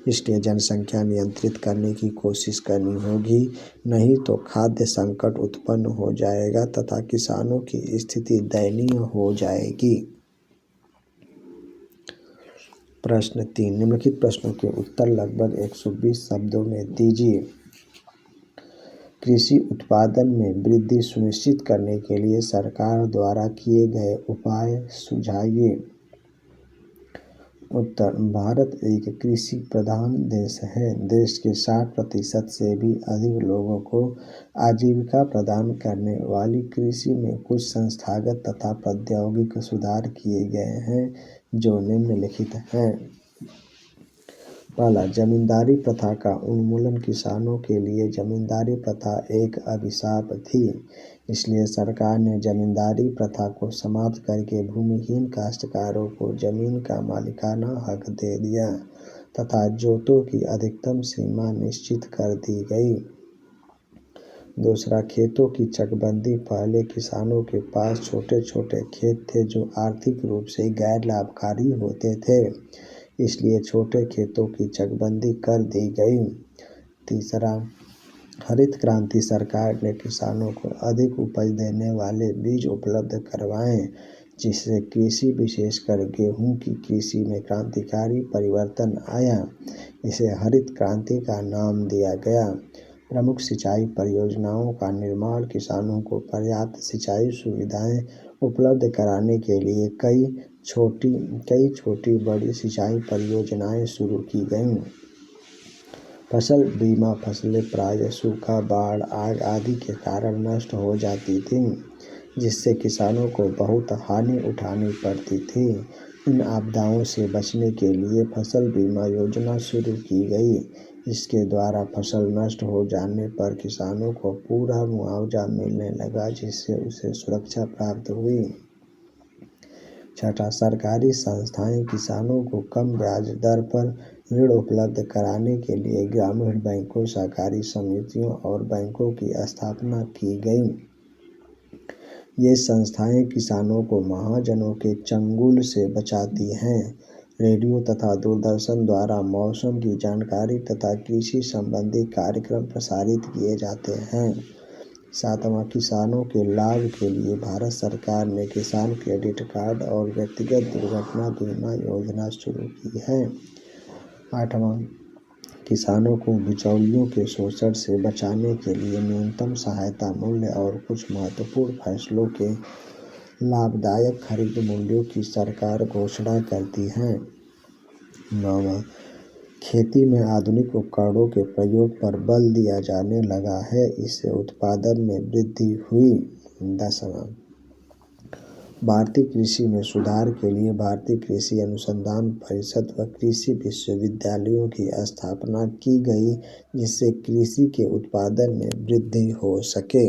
इसलिए जनसंख्या नियंत्रित करने की कोशिश करनी होगी, नहीं तो खाद्य संकट उत्पन्न हो जाएगा तथा किसानों की स्थिति दयनीय हो जाएगी। प्रश्न 3, निम्नलिखित प्रश्नों के उत्तर लगभग 120 शब्दों में दीजिए। कृषि उत्पादन में वृद्धि सुनिश्चित करने के लिए सरकार द्वारा किए गए उपाय सुझाइए। उत्तर, भारत एक कृषि प्रधान देश है। देश के 60% से भी अधिक लोगों को आजीविका प्रदान करने वाली कृषि में कुछ संस्थागत तथा प्रौद्योगिक सुधार किए गए हैं जो निम्नलिखित हैं। पहला, जमींदारी प्रथा का उन्मूलन। किसानों के लिए जमींदारी प्रथा एक अभिशाप थी, इसलिए सरकार ने जमींदारी प्रथा को समाप्त करके भूमिहीन काश्तकारों को जमीन का मालिकाना हक दे दिया तथा जोतों की अधिकतम सीमा निश्चित कर दी गई। दूसरा, खेतों की चकबंदी। पहले किसानों के पास छोटे छोटे खेत थे जो आर्थिक रूप से गैर लाभकारी होते थे, इसलिए छोटे खेतों की चकबंदी कर दी गई। तीसरा, हरित क्रांति। सरकार ने किसानों को अधिक उपज देने वाले बीज उपलब्ध करवाए, जिससे कृषि विशेषकर गेहूं की कृषि में क्रांतिकारी परिवर्तन आया। इसे हरित क्रांति का नाम दिया गया। प्रमुख सिंचाई परियोजनाओं का निर्माण। किसानों को पर्याप्त सिंचाई सुविधाएं उपलब्ध कराने के लिए कई छोटी बड़ी सिंचाई परियोजनाएं शुरू की गईं। फसल बीमा। फसलें प्रायः सूखा, बाढ़, आग आदि के कारण नष्ट हो जाती थीं, जिससे किसानों को बहुत हानि उठानी पड़ती थी। इन आपदाओं से बचने के लिए फसल बीमा योजना शुरू की गई। इसके द्वारा फसल नष्ट हो जाने पर किसानों को पूरा मुआवजा मिलने लगा, जिससे उसे सुरक्षा प्राप्त हुई। छठा, सरकारी संस्थाएं। किसानों को कम ब्याज दर पर ऋण उपलब्ध कराने के लिए ग्रामीण बैंकों, सहकारी समितियों और बैंकों की स्थापना की गई। ये संस्थाएं किसानों को महाजनों के चंगुल से बचाती हैं। रेडियो तथा दूरदर्शन द्वारा मौसम की जानकारी तथा कृषि संबंधी कार्यक्रम प्रसारित किए जाते हैं। सातवां, किसानों के लाभ के लिए भारत सरकार ने किसान क्रेडिट कार्ड और व्यक्तिगत दुर्घटना बीमा योजना शुरू की है। आठवां, किसानों को बिचौलियों के शोषण से बचाने के लिए न्यूनतम सहायता मूल्य और कुछ महत्वपूर्ण फैसलों के लाभदायक खरीद मूल्यों की सरकार घोषणा करती है। नौवां, खेती में आधुनिक उपकरणों के प्रयोग पर बल दिया जाने लगा है, इससे उत्पादन में वृद्धि हुई। 10वां, भारतीय कृषि में सुधार के लिए भारतीय कृषि अनुसंधान परिषद व कृषि विश्वविद्यालयों की स्थापना की गई, जिससे कृषि के उत्पादन में वृद्धि हो सके।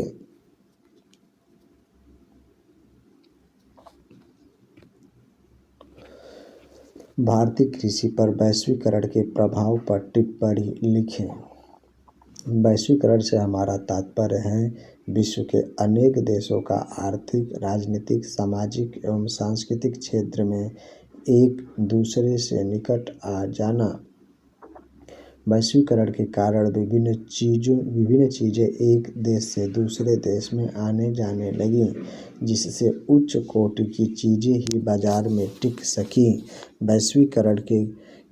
भारतीय कृषि पर वैश्वीकरण के प्रभाव पर टिप्पणी लिखें। वैश्वीकरण से हमारा तात्पर्य है विश्व के अनेक देशों का आर्थिक, राजनीतिक, सामाजिक एवं सांस्कृतिक क्षेत्र में एक दूसरे से निकट आ जाना। वैश्वीकरण के कारण विभिन्न चीज़ें एक देश से दूसरे देश में आने जाने लगी, जिससे उच्च कोटि की चीज़ें ही बाजार में टिक सकी। वैश्वीकरण के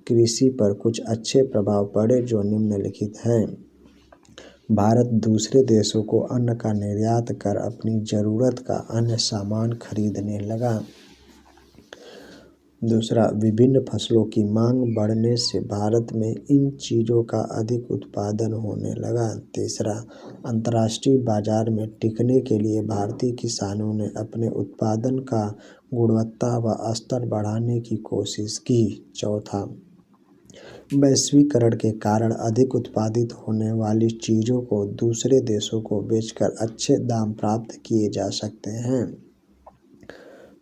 कृषि पर कुछ अच्छे प्रभाव पड़े जो निम्नलिखित हैं। भारत दूसरे देशों को अन्न का निर्यात कर अपनी ज़रूरत का अन्य सामान खरीदने लगा। दूसरा, विभिन्न फसलों की मांग बढ़ने से भारत में इन चीज़ों का अधिक उत्पादन होने लगा। तीसरा, अंतर्राष्ट्रीय बाजार में टिकने के लिए भारतीय किसानों ने अपने उत्पादन का गुणवत्ता व स्तर बढ़ाने की कोशिश की। चौथा, वैश्वीकरण के कारण अधिक उत्पादित होने वाली चीज़ों को दूसरे देशों को बेचकर अच्छे दाम प्राप्त किए जा सकते हैं।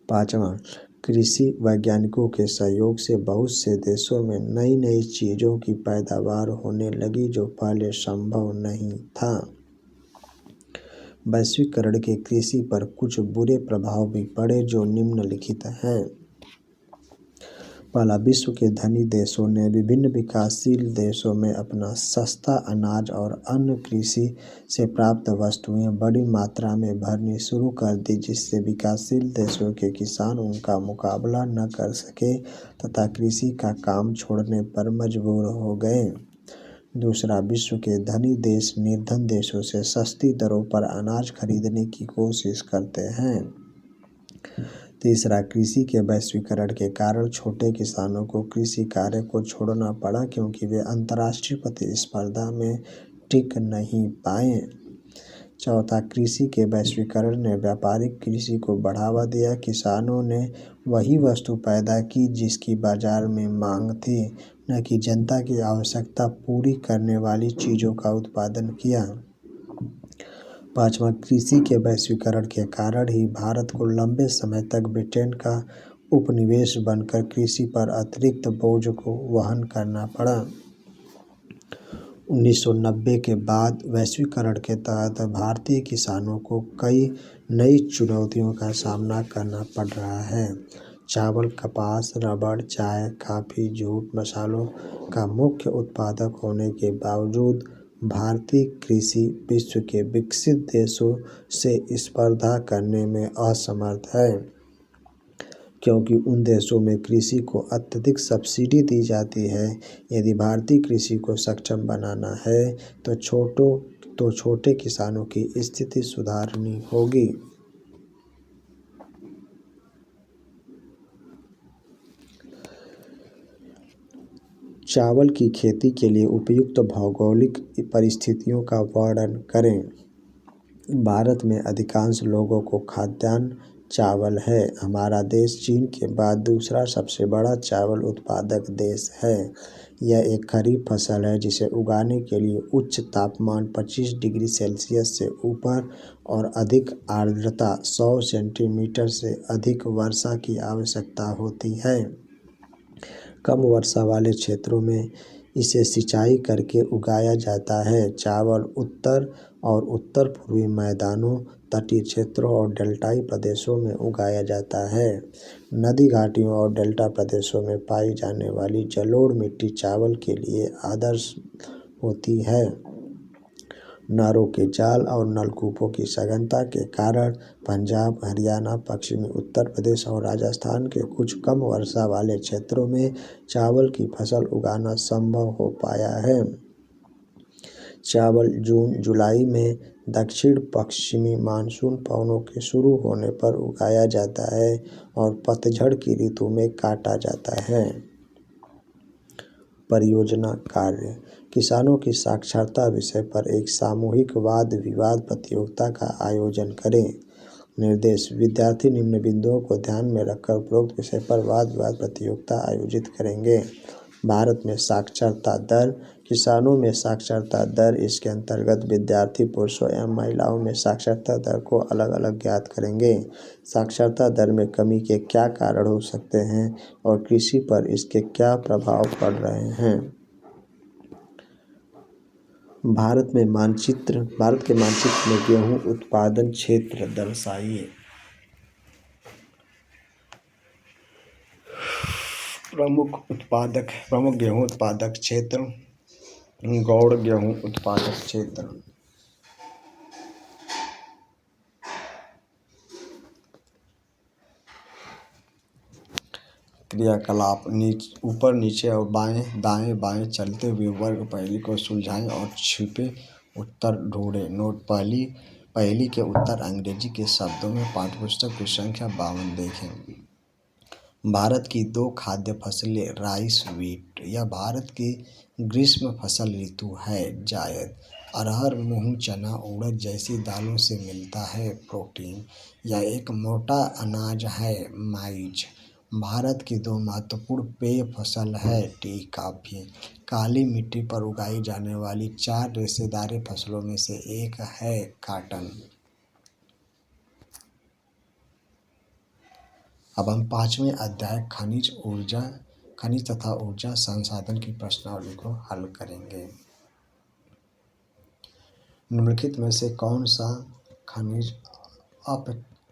पाँचवां, कृषि वैज्ञानिकों के सहयोग से बहुत से देशों में नई नई चीज़ों की पैदावार होने लगी जो पहले संभव नहीं था। वैश्वीकरण के कृषि पर कुछ बुरे प्रभाव भी पड़े जो निम्नलिखित हैं। पहला, विश्व के धनी देशों ने विभिन्न विकासशील देशों में अपना सस्ता अनाज और अन्य कृषि से प्राप्त वस्तुएं बड़ी मात्रा में भरनी शुरू कर दी, जिससे विकासशील देशों के किसान उनका मुकाबला न कर सके तथा कृषि का काम छोड़ने पर मजबूर हो गए। दूसरा, विश्व के धनी देश निर्धन देशों से सस्ती दरों पर अनाज खरीदने की कोशिश करते हैं। तीसरा, कृषि के वैश्वीकरण के कारण छोटे किसानों को कृषि कार्य को छोड़ना पड़ा क्योंकि वे अंतर्राष्ट्रीय प्रतिस्पर्धा में टिक नहीं पाए। चौथा, कृषि के वैश्वीकरण ने व्यापारिक कृषि को बढ़ावा दिया। किसानों ने वही वस्तु पैदा की जिसकी बाजार में मांग थी, न कि जनता की आवश्यकता पूरी करने वाली चीज़ों का उत्पादन किया। पाँचवां, कृषि के वैश्वीकरण के कारण ही भारत को लंबे समय तक ब्रिटेन का उपनिवेश बनकर कृषि पर अतिरिक्त बोझ को वहन करना पड़ा। 1990 के बाद वैश्वीकरण के तहत भारतीय किसानों को कई नई चुनौतियों का सामना करना पड़ रहा है। चावल, कपास, रबड़, चाय, कॉफ़ी, जूट, मसालों का मुख्य उत्पादक होने के बावजूद भारतीय कृषि विश्व के विकसित देशों से स्पर्धा करने में असमर्थ है, क्योंकि उन देशों में कृषि को अत्यधिक सब्सिडी दी जाती है। यदि भारतीय कृषि को सक्षम बनाना है तो छोटे किसानों की स्थिति सुधारनी होगी। चावल की खेती के लिए उपयुक्त भौगोलिक परिस्थितियों का वर्णन करें। भारत में अधिकांश लोगों को खाद्यान्न चावल है। हमारा देश चीन के बाद दूसरा सबसे बड़ा चावल उत्पादक देश है। यह एक खरीफ फसल है जिसे उगाने के लिए उच्च तापमान 25 डिग्री सेल्सियस से ऊपर और अधिक आर्द्रता 100 सेंटीमीटर से अधिक वर्षा की आवश्यकता होती है। कम वर्षा वाले क्षेत्रों में इसे सिंचाई करके उगाया जाता है। चावल उत्तर और उत्तर पूर्वी मैदानों, तटीय क्षेत्रों और डेल्टाई प्रदेशों में उगाया जाता है। नदी घाटियों और डेल्टा प्रदेशों में पाई जाने वाली जलोढ़ मिट्टी चावल के लिए आदर्श होती है। नहरों के जाल और नलकूपों की सघनता के कारण पंजाब, हरियाणा, पश्चिमी उत्तर प्रदेश और राजस्थान के कुछ कम वर्षा वाले क्षेत्रों में चावल की फसल उगाना संभव हो पाया है। चावल जून-जुलाई में दक्षिण पश्चिमी मानसून पवनों के शुरू होने पर उगाया जाता है और पतझड़ की ऋतु में काटा जाता है। परियोजना कार्य: किसानों की साक्षरता विषय पर एक सामूहिक वाद विवाद प्रतियोगिता का आयोजन करें। निर्देश: विद्यार्थी निम्न बिंदुओं को ध्यान में रखकर उपरोक्त विषय पर वाद विवाद प्रतियोगिता आयोजित करेंगे। भारत में साक्षरता दर, किसानों में साक्षरता दर, इसके अंतर्गत विद्यार्थी पुरुषों एवं महिलाओं में साक्षरता दर को अलग अलग ज्ञात करेंगे। साक्षरता दर में कमी के क्या कारण हो सकते हैं और कृषि पर इसके क्या प्रभाव पड़ रहे हैं। भारत के मानचित्र में गेहूं उत्पादन क्षेत्र दर्शाइए। प्रमुख गेहूं उत्पादक क्षेत्र गौड़ गेहूं उत्पादक क्षेत्र। क्रियाकलाप ऊपर नीचे और बाएं दाएं बाएं चलते हुए वर्ग पहेली को सुलझाएं और छिपे उत्तर ढूंढें। नोट पहेली के उत्तर अंग्रेजी के शब्दों में पाठ्यपुस्तक की संख्या 52 देखें। भारत की 2 खाद्य फसलें राइस व्हीट। यह भारत की ग्रीष्म फसल ऋतु है। जायद अरहर मूंग चना उड़द जैसी दालों से मिलता है प्रोटीन। यह एक मोटा अनाज है माइज। भारत की 2 महत्वपूर्ण पेय फसल है टी कॉफी। काली मिट्टी पर उगाई जाने वाली 4 रेशेदार फसलों में से एक है कॉटन। अब हम 5वें अध्याय खनिज तथा ऊर्जा संसाधन की प्रश्नावली को हल करेंगे। निम्नलिखित में से कौन सा खनिज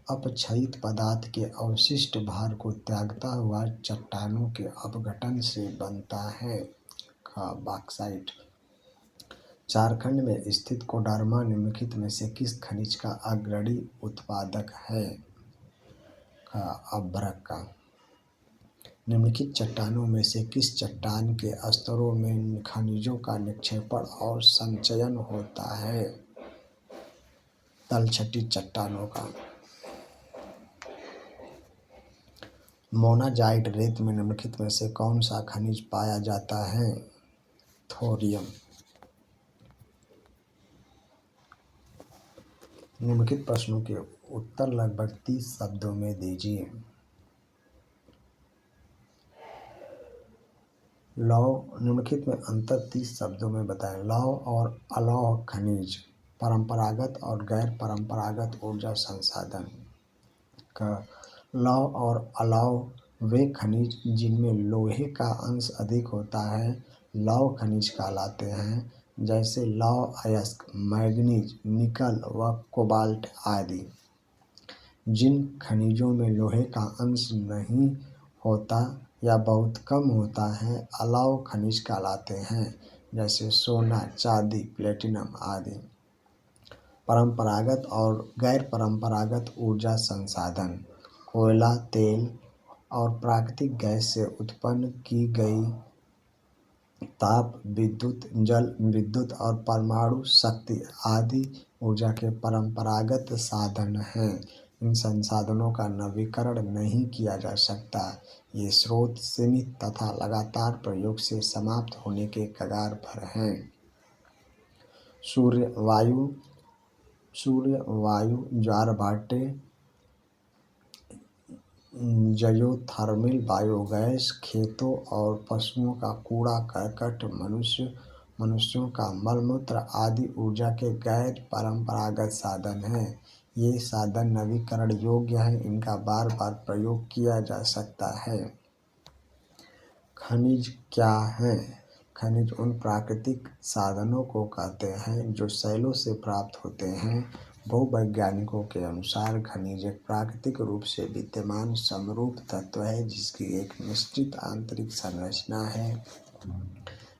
अपक्षयित पदार्थ के अवशिष्ट भार को त्यागता हुआ चट्टानों के अपघटन से बनता है? बॉक्साइट। झारखंड में स्थित कोडरमा निम्नलिखित में से किस खनिज का अग्रणी उत्पादक है? अभ्रक। निम्नलिखित चट्टानों में से किस चट्टान के स्तरों में खनिजों का निक्षेपण और संचयन होता है? तलछटी चट्टानों का। मोनाजाइट रेत में निम्नलिखित में से कौन सा खनिज पाया जाता है? थोरियम। निम्नलिखित प्रश्नों के उत्तर लगभग 30 शब्दों में दीजिए। लौह। निम्नलिखित में अंतर 30 शब्दों में बताएं। लौह और अलौह खनिज। परंपरागत और गैर परंपरागत ऊर्जा संसाधन। लौह और अलौह वे खनिज जिनमें लोहे का अंश अधिक होता है लौह खनिज कहलाते हैं, जैसे लौह अयस्क, मैग्नीज, निकल व कोबाल्ट आदि। जिन खनिजों में लोहे का अंश नहीं होता या बहुत कम होता है अलौह खनिज कहलाते हैं, जैसे सोना, चांदी, प्लेटिनम आदि। परंपरागत और गैर परंपरागत ऊर्जा संसाधन। कोयला, तेल और प्राकृतिक गैस से उत्पन्न की गई ताप विद्युत, जल विद्युत और परमाणु शक्ति आदि ऊर्जा के परंपरागत साधन हैं। इन संसाधनों का नवीकरण नहीं किया जा सकता। ये स्रोत सीमित तथा लगातार प्रयोग से समाप्त होने के कगार पर हैं। सूर्य, वायु, ज्वारभाटे, जियोथर्मल बायोगैस, खेतों और पशुओं का कूड़ा करकट, मनुष्यों का मलमूत्र आदि ऊर्जा के गैर परंपरागत साधन हैं। ये साधन नवीकरण योग्य हैं, इनका बार बार प्रयोग किया जा सकता है। खनिज क्या हैं? खनिज उन प्राकृतिक साधनों को कहते हैं जो शैलों से प्राप्त होते हैं। भूवैज्ञानिकों के अनुसार खनिज एक प्राकृतिक रूप से विद्यमान समरूप तत्व है जिसकी एक निश्चित आंतरिक संरचना है।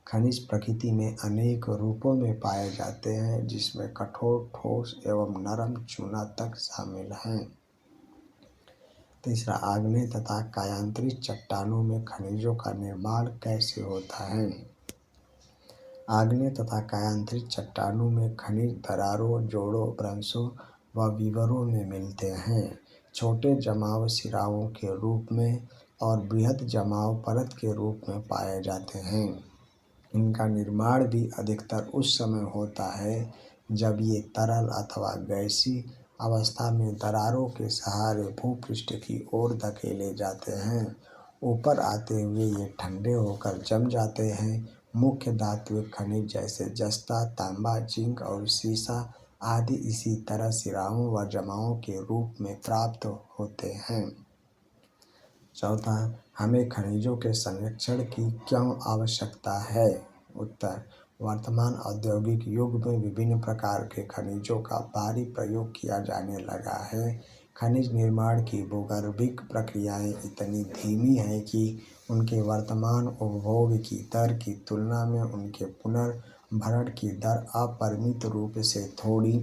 खनिज प्रकृति में अनेक रूपों में पाए जाते हैं, जिसमें कठोर, ठोस एवं नरम चूना तक शामिल हैं। तीसरा, आग्नेय तथा कायांतरित चट्टानों में खनिजों का निर्माण कैसे होता है? आग्नेय तथा कायांतरित चट्टानों में खनिज दरारों, जोड़ों, भ्रंशों व विवरों में मिलते हैं। छोटे जमाव सिराओं के रूप में और बृहद जमाव परत के रूप में पाए जाते हैं। इनका निर्माण भी अधिकतर उस समय होता है जब ये तरल अथवा गैसीय अवस्था में दरारों के सहारे भूपृष्ठ की ओर धकेले जाते हैं। ऊपर आते हुए ये ठंडे होकर जम जाते हैं। मुख्य धात्विक खनिज जैसे जस्ता, तांबा, जिंक और सीसा आदि इसी तरह सिराओं व जमावों के रूप में प्राप्त होते हैं। चौथा, हमें खनिजों के संरक्षण की क्यों आवश्यकता है? उत्तर, वर्तमान औद्योगिक युग में विभिन्न प्रकार के खनिजों का भारी प्रयोग किया जाने लगा है। खनिज निर्माण की भूगर्भिक प्रक्रियाएं इतनी धीमी हैं कि उनके वर्तमान उपभोग की दर की तुलना में उनके भरण की दर अपरिमित रूप से थोड़ी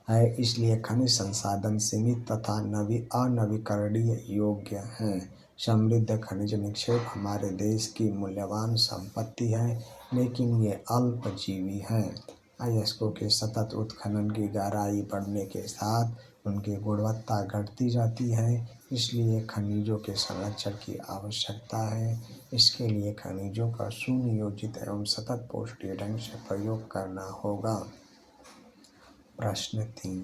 है, इसलिए खनिज संसाधन सीमित तथा अनवीकरणीय योग्य हैं। समृद्ध खनिज निक्षेप हमारे देश की मूल्यवान संपत्ति है, लेकिन ये अल्पजीवी हैं। अयस्कों के सतत उत्खनन की गहराई बढ़ने के साथ उनकी गुणवत्ता घटती जाती है, इसलिए खनिजों के संरक्षण की आवश्यकता है। इसके लिए खनिजों का सुनियोजित एवं सतत पोषणीय ढंग से प्रयोग करना होगा। प्रश्न 3।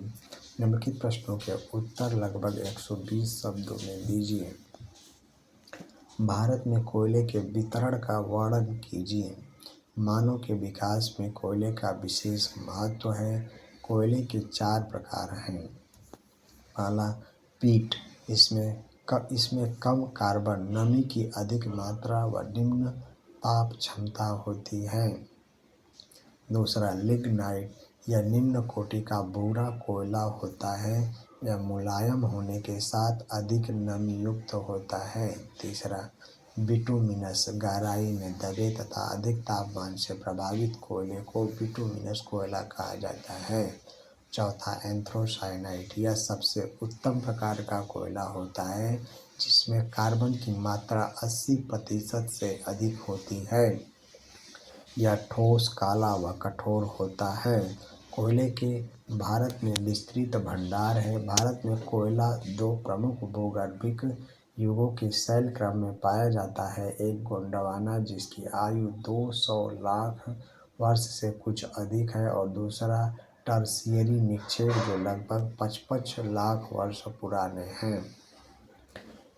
निम्नलिखित प्रश्नों के उत्तर लगभग 120 शब्दों में दीजिए। भारत में कोयले के वितरण का वर्णन कीजिए। मानव के विकास में कोयले का विशेष महत्व है। कोयले के 4 प्रकार हैं। पहला पीट, इसमें कम कार्बन, नमी की अधिक मात्रा व निम्न ताप क्षमता होती है। दूसरा लिग्नाइट, यह निम्न कोटि का भूरा कोयला होता है। यह मुलायम होने के साथ अधिक नमी युक्त होता है। तीसरा बिटुमिनस, गहराई में दबे तथा अधिक तापमान से प्रभावित कोयले को बिटुमिनस कोयला कहा जाता है। चौथा एंथ्रोसाइनाइट, यह सबसे उत्तम प्रकार का कोयला होता है जिसमें कार्बन की मात्रा 80% से अधिक होती है। यह ठोस, काला व कठोर होता है। कोयले के भारत में विस्तृत भंडार है। भारत में कोयला 2 प्रमुख भूगर्भिक युगों के शैल क्रम में पाया जाता है। एक गोंडवाना, जिसकी आयु 200 लाख वर्ष से कुछ अधिक है, और दूसरा टर्शियरी निक्षेप जो लगभग 55 लाख वर्ष पुराने हैं।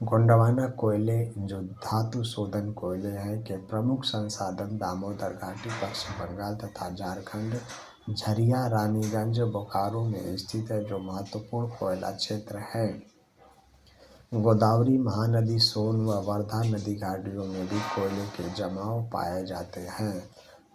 गोंडवाना कोयले, जो धातु शोधन कोयले हैं, के प्रमुख संसाधन दामोदर घाटी, पश्चिम बंगाल तथा झारखंड, झरिया, रानीगंज, बोकारो में स्थित है, जो महत्वपूर्ण कोयला क्षेत्र है। गोदावरी महानदी, सोन व वर्धा नदी घाटियों में भी कोयले के जमाव पाए जाते हैं।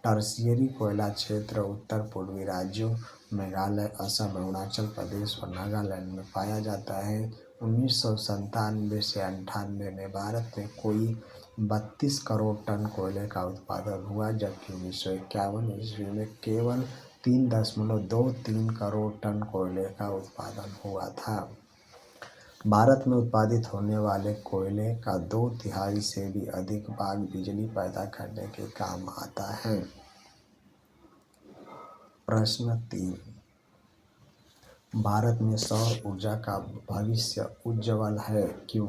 टर्शियरी कोयला क्षेत्र उत्तर पूर्वी राज्यों मेघालय, असम, अरुणाचल प्रदेश और नागालैंड में पाया जाता है। 1997 से 98 में भारत में कोई 32 करोड़ टन कोयले का उत्पादन हुआ, जबकि 1951 ईस्वी में केवल 3.23 करोड़ टन कोयले का उत्पादन हुआ था। भारत में उत्पादित होने वाले कोयले का 2/3 से भी अधिक भाग बिजली पैदा करने के काम आता है। प्रश्न 3। भारत में सौर ऊर्जा का भविष्य उज्ज्वल है, क्यों?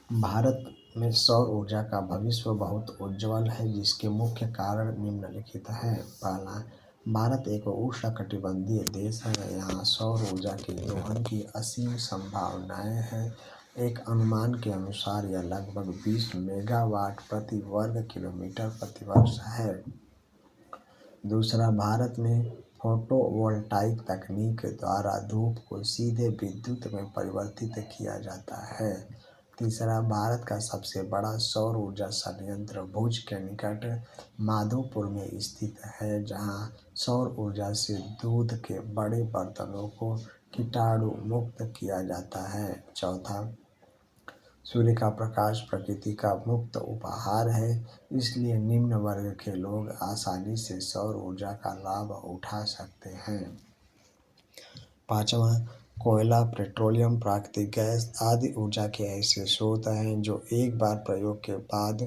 भारत में सौर ऊर्जा का भविष्य बहुत उज्ज्वल है, जिसके मुख्य कारण निम्नलिखित हैं। पहला, भारत एक उष्णकटिबंधीय देश है। यहाँ सौर ऊर्जा के दोहन की असीम संभावनाएं हैं। एक अनुमान के अनुसार यह लगभग 20 मेगावाट प्रति वर्ग किलोमीटर प्रति वर्ष है। दूसरा, भारत में फोटोवोल्टाइक तकनीक द्वारा धूप को सीधे विद्युत में परिवर्तित किया जाता है। तीसरा, भारत का सबसे बड़ा सौर ऊर्जा संयंत्र भुज के निकट माधोपुर में स्थित है, जहां सौर ऊर्जा से दूध के बड़े बर्तनों को कीटाणु मुक्त किया जाता है। चौथा, सूर्य का प्रकाश प्रकृति का मुक्त उपहार है, इसलिए निम्न वर्ग के लोग आसानी से सौर ऊर्जा का लाभ उठा सकते हैं। पाँचवा, कोयला, पेट्रोलियम, प्राकृतिक गैस आदि ऊर्जा के ऐसे स्रोत हैं जो एक बार प्रयोग के बाद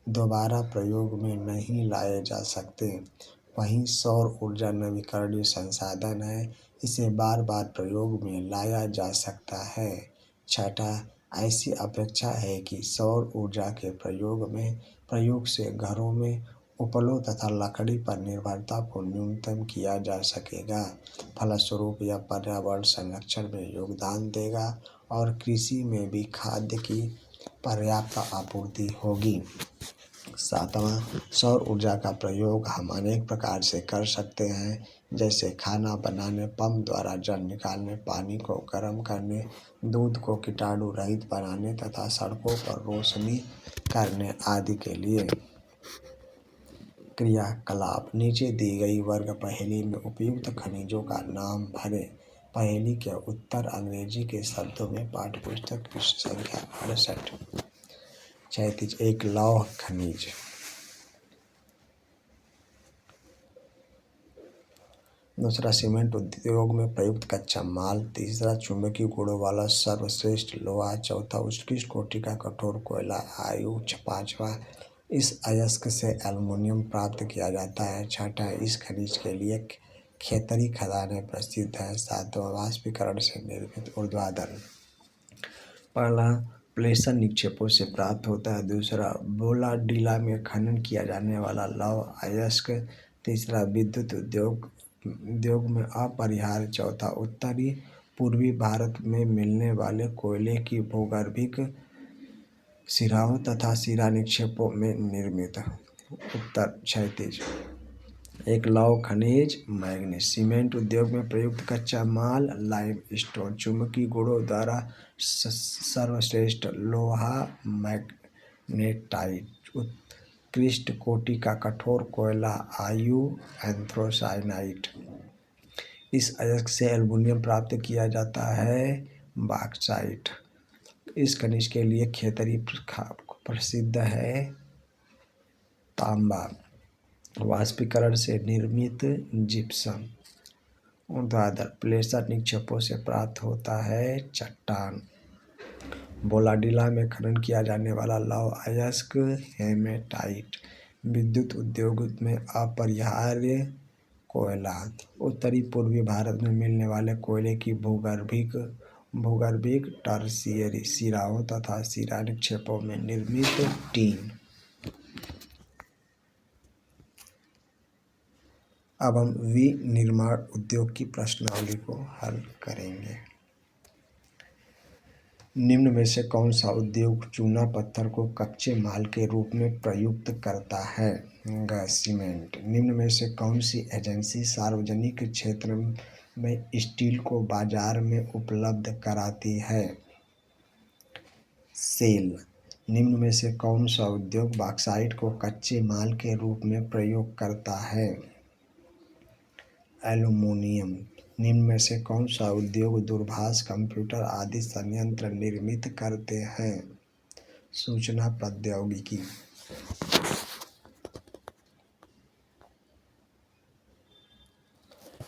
दोबारा प्रयोग में नहीं लाए जा सकते। वहीं सौर ऊर्जा नवीकरणीय संसाधन है, इसे बार बार प्रयोग में लाया जा सकता है। छठा, ऐसी अपेक्षा है कि सौर ऊर्जा के प्रयोग से घरों में उपलों तथा लकड़ी पर निर्भरता को न्यूनतम किया जा सकेगा। फलस्वरूप यह पर्यावरण संरक्षण में योगदान देगा और कृषि में भी खाद्य की पर्याप्त आपूर्ति होगी। सातवां, सौर ऊर्जा का प्रयोग हम अनेक प्रकार से कर सकते हैं, जैसे खाना बनाने, पंप द्वारा जल निकालने, पानी को गर्म करने, दूध को कीटाणु रहित बनाने तथा सड़कों पर रोशनी करने आदि के लिए। क्रियाकलाप, नीचे दी गई वर्ग पहेली में उपयुक्त खनिजों का नाम भरें। पहेली के उत्तर अंग्रेजी के शब्दों में। पाठ्यपुस्तक पृष्ठ संख्या 68। 36, एक लौह खनिज। दूसरा सीमेंट उद्योग में प्रयुक्त कच्चा माल। तीसरा चुंबकीय गुणों वाला सर्वश्रेष्ठ लोहा। चौथा उत्कृष्ट कोटि का कठोर कोयला। आयु। पाँचवा इस अयस्क से एल्युमिनियम प्राप्त किया जाता है। छठा इस खनिज के लिए खेतरी खदानें प्रसिद्ध हैं। सातवां वाष्पीकरण से निर्मित ऊर्ध्वाधर। पहला प्लेसर निक्षेपों से प्राप्त होता है। दूसरा बोलाडीला में खनन किया जाने वाला लौह अयस्क। तीसरा विद्युत उद्योग में अपरिहार्य। चौथा उत्तरी पूर्वी भारत में मिलने वाले कोयले की भूगर्भिक सिराओं तथा सिरा निक्षेपों में निर्मित। उत्तर क्षैतिज। एक लौह खनिज मैग्नीज। सीमेंट उद्योग में प्रयुक्त कच्चा माल लाइमस्टोन। चुंबकीय गुणों द्वारा सर्वश्रेष्ठ लोहा मैग्नेटाइट। उत्कृष्ट कोटि का कठोर कोयला। आयु एंथ्रासाइनाइट। इस अयस्क से एल्युमिनियम प्राप्त किया जाता है। बॉक्साइट। इस खनिज के लिए खेतरी प्रसिद्ध है। तांबा। वाष्पीकरण से निर्मित जिप्सम। ऊर्ध्वाधर। प्लेसर निक्षेपों से प्राप्त होता है। चट्टान। बोलाडीला में खनन किया जाने वाला लौह अयस्क हेमेटाइट। विद्युत उद्योग में अपरिहार्य कोयला। उत्तरी पूर्वी भारत में मिलने वाले कोयले की भूगर्भिक टर्शियरी सिराओं तथा सिरा निक्षेपों में निर्मित टीन। अब हम विनिर्माण उद्योग की प्रश्नावली को हल करेंगे। निम्न में से कौन सा उद्योग चूना पत्थर को कच्चे माल के रूप में प्रयुक्त करता है? सीमेंट। निम्न में से कौन सी एजेंसी सार्वजनिक क्षेत्र में स्टील को बाजार में उपलब्ध कराती है? सेल। निम्न में से कौन सा उद्योग बॉक्साइट को कच्चे माल के रूप में प्रयोग करता है? एल्युमिनियम। निम्न में से कौन सा उद्योग दूरभाष कंप्यूटर आदि संयंत्र निर्मित करते हैं? सूचना प्रौद्योगिकी।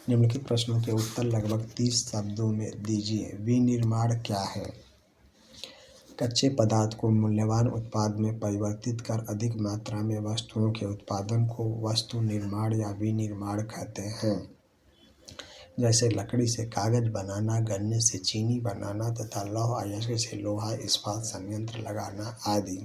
निम्नलिखित प्रश्नों के उत्तर लगभग 30 शब्दों में दीजिए। विनिर्माण क्या है? कच्चे पदार्थ को मूल्यवान उत्पाद में परिवर्तित कर अधिक मात्रा में वस्तुओं के उत्पादन को वस्तु निर्माण या विनिर्माण कहते हैं। जैसे लकड़ी से कागज बनाना, गन्ने से चीनी बनाना तथा लौह अयस्क से लोहा इस्पात संयंत्र लगाना आदि।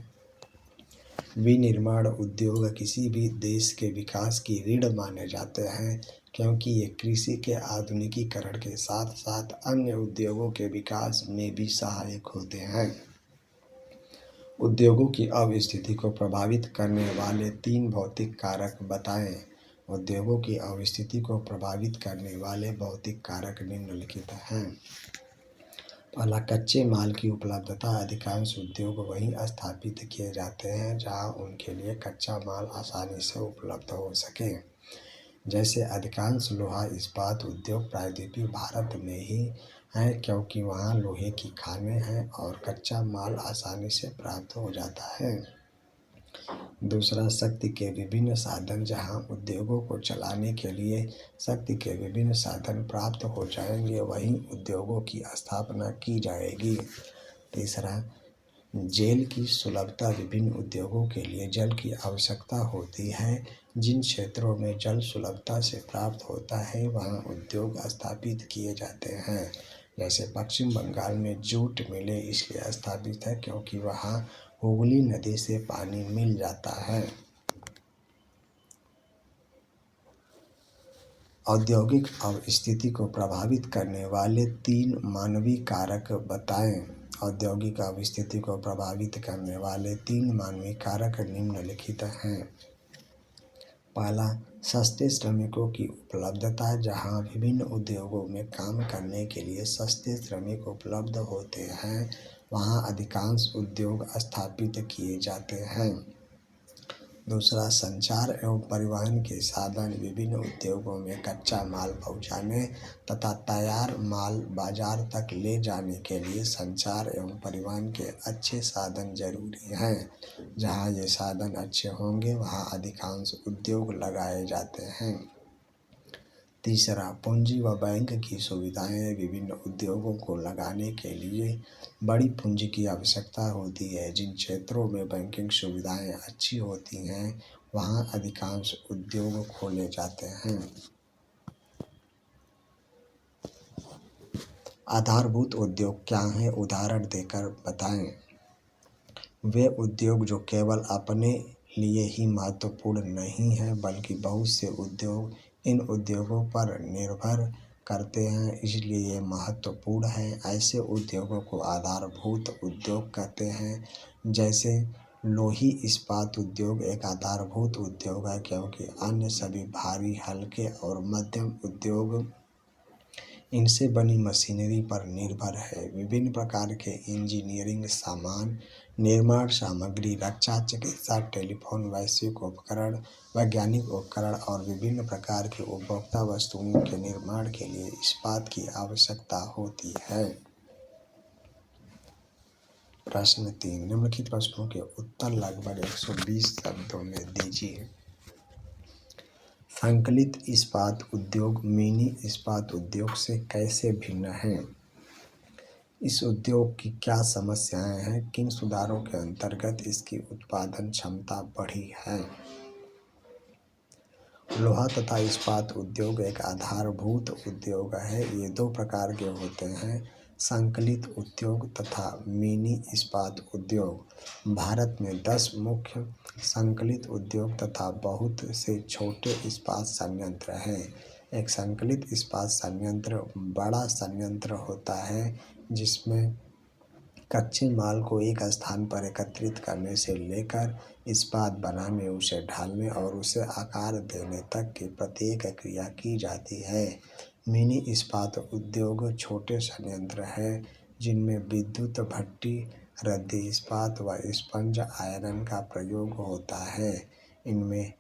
विनिर्माण उद्योग किसी भी देश के विकास की रीढ़ माने जाते हैं, क्योंकि ये कृषि के आधुनिकीकरण के साथ साथ अन्य उद्योगों के विकास में भी सहायक होते हैं। उद्योगों की अवस्थिति को प्रभावित करने वाले 3 भौतिक कारक बताएं। उद्योगों की अवस्थिति को प्रभावित करने वाले भौतिक कारक निम्नलिखित हैं। पहला, कच्चे माल की उपलब्धता। अधिकांश उद्योग वहीं स्थापित किए जाते हैं जहां उनके लिए कच्चा माल आसानी से उपलब्ध हो सके। जैसे अधिकांश लोहा इस्पात उद्योग प्रायद्वीपीय भारत में ही हैं, क्योंकि वहां लोहे की खानें हैं और कच्चा माल आसानी से प्राप्त हो जाता है। दूसरा, शक्ति के विभिन्न साधन। जहां उद्योगों को चलाने के लिए शक्ति के विभिन्न साधन प्राप्त हो जाएंगे, वहीं उद्योगों की स्थापना की जाएगी। तीसरा, जल की सुलभता। विभिन्न उद्योगों के लिए जल की आवश्यकता होती है। जिन क्षेत्रों में जल सुलभता से प्राप्त होता है, वहां उद्योग स्थापित किए जाते हैं। जैसे पश्चिम बंगाल में जूट मिलें इसलिए स्थापित है क्योंकि वहां हुगली नदी से पानी मिल जाता है। औद्योगिक अवस्थिति को प्रभावित करने वाले 3 मानवीय कारक बताएं। औद्योगिक अवस्थिति को प्रभावित करने वाले 3 मानवीय कारक निम्नलिखित हैं। पहला, सस्ते श्रमिकों की उपलब्धता। जहां विभिन्न उद्योगों में काम करने के लिए सस्ते श्रमिक उपलब्ध होते हैं, वहां अधिकांश उद्योग स्थापित किए जाते हैं। दूसरा, संचार एवं परिवहन के साधन। विभिन्न उद्योगों में कच्चा माल पहुंचाने तथा तैयार माल बाजार तक ले जाने के लिए संचार एवं परिवहन के अच्छे साधन जरूरी हैं। जहां ये साधन अच्छे होंगे, वहां अधिकांश उद्योग लगाए जाते हैं। तीसरा, पूंजी व बैंक की सुविधाएं। विभिन्न उद्योगों को लगाने के लिए बड़ी पूंजी की आवश्यकता होती है। जिन क्षेत्रों में बैंकिंग सुविधाएं अच्छी होती हैं वहां अधिकांश उद्योग खोले जाते हैं। आधारभूत उद्योग क्या हैं, उदाहरण देकर बताएं। वे उद्योग जो केवल अपने लिए ही महत्वपूर्ण नहीं हैं बल्कि बहुत से उद्योग इन उद्योगों पर निर्भर करते हैं, इसलिए ये महत्वपूर्ण हैं। ऐसे उद्योगों को आधारभूत उद्योग कहते हैं। जैसे लोही इस्पात उद्योग एक आधारभूत उद्योग है, क्योंकि अन्य सभी भारी, हल्के और मध्यम उद्योग इनसे बनी मशीनरी पर निर्भर है। विभिन्न प्रकार के इंजीनियरिंग सामान, निर्माण सामग्री, रक्षा, चिकित्सा, टेलीफोन, वैश्विक उपकरण, वैज्ञानिक उपकरण और विभिन्न प्रकार की उपभोक्ता वस्तुओं के निर्माण के लिए इस्पात की आवश्यकता होती है। प्रश्न 3, निम्नलिखित प्रश्नों के उत्तर लगभग 120 शब्दों में दीजिए। संकलित इस्पात उद्योग मिनी इस्पात उद्योग से कैसे भिन्न है? इस उद्योग की क्या समस्याएं हैं? किन सुधारों के अंतर्गत इसकी उत्पादन क्षमता बढ़ी है? लोहा तथा इस्पात उद्योग एक आधारभूत उद्योग है। ये दो प्रकार के होते हैं, संकलित उद्योग तथा मिनी इस्पात उद्योग। भारत में 10 मुख्य संकलित उद्योग तथा बहुत से छोटे इस्पात संयंत्र हैं। एक संकलित इस्पात संयंत्र बड़ा संयंत्र होता है जिसमें कच्चे माल को एक स्थान पर एकत्रित करने से लेकर इस्पात बनाने, उसे ढालने और उसे आकार देने तक की प्रत्येक क्रिया की जाती है। मिनी इस्पात उद्योग छोटे संयंत्र हैं जिनमें विद्युत भट्ठी, रद्दी इस्पात व स्पंज आयरन का प्रयोग होता है। इनमें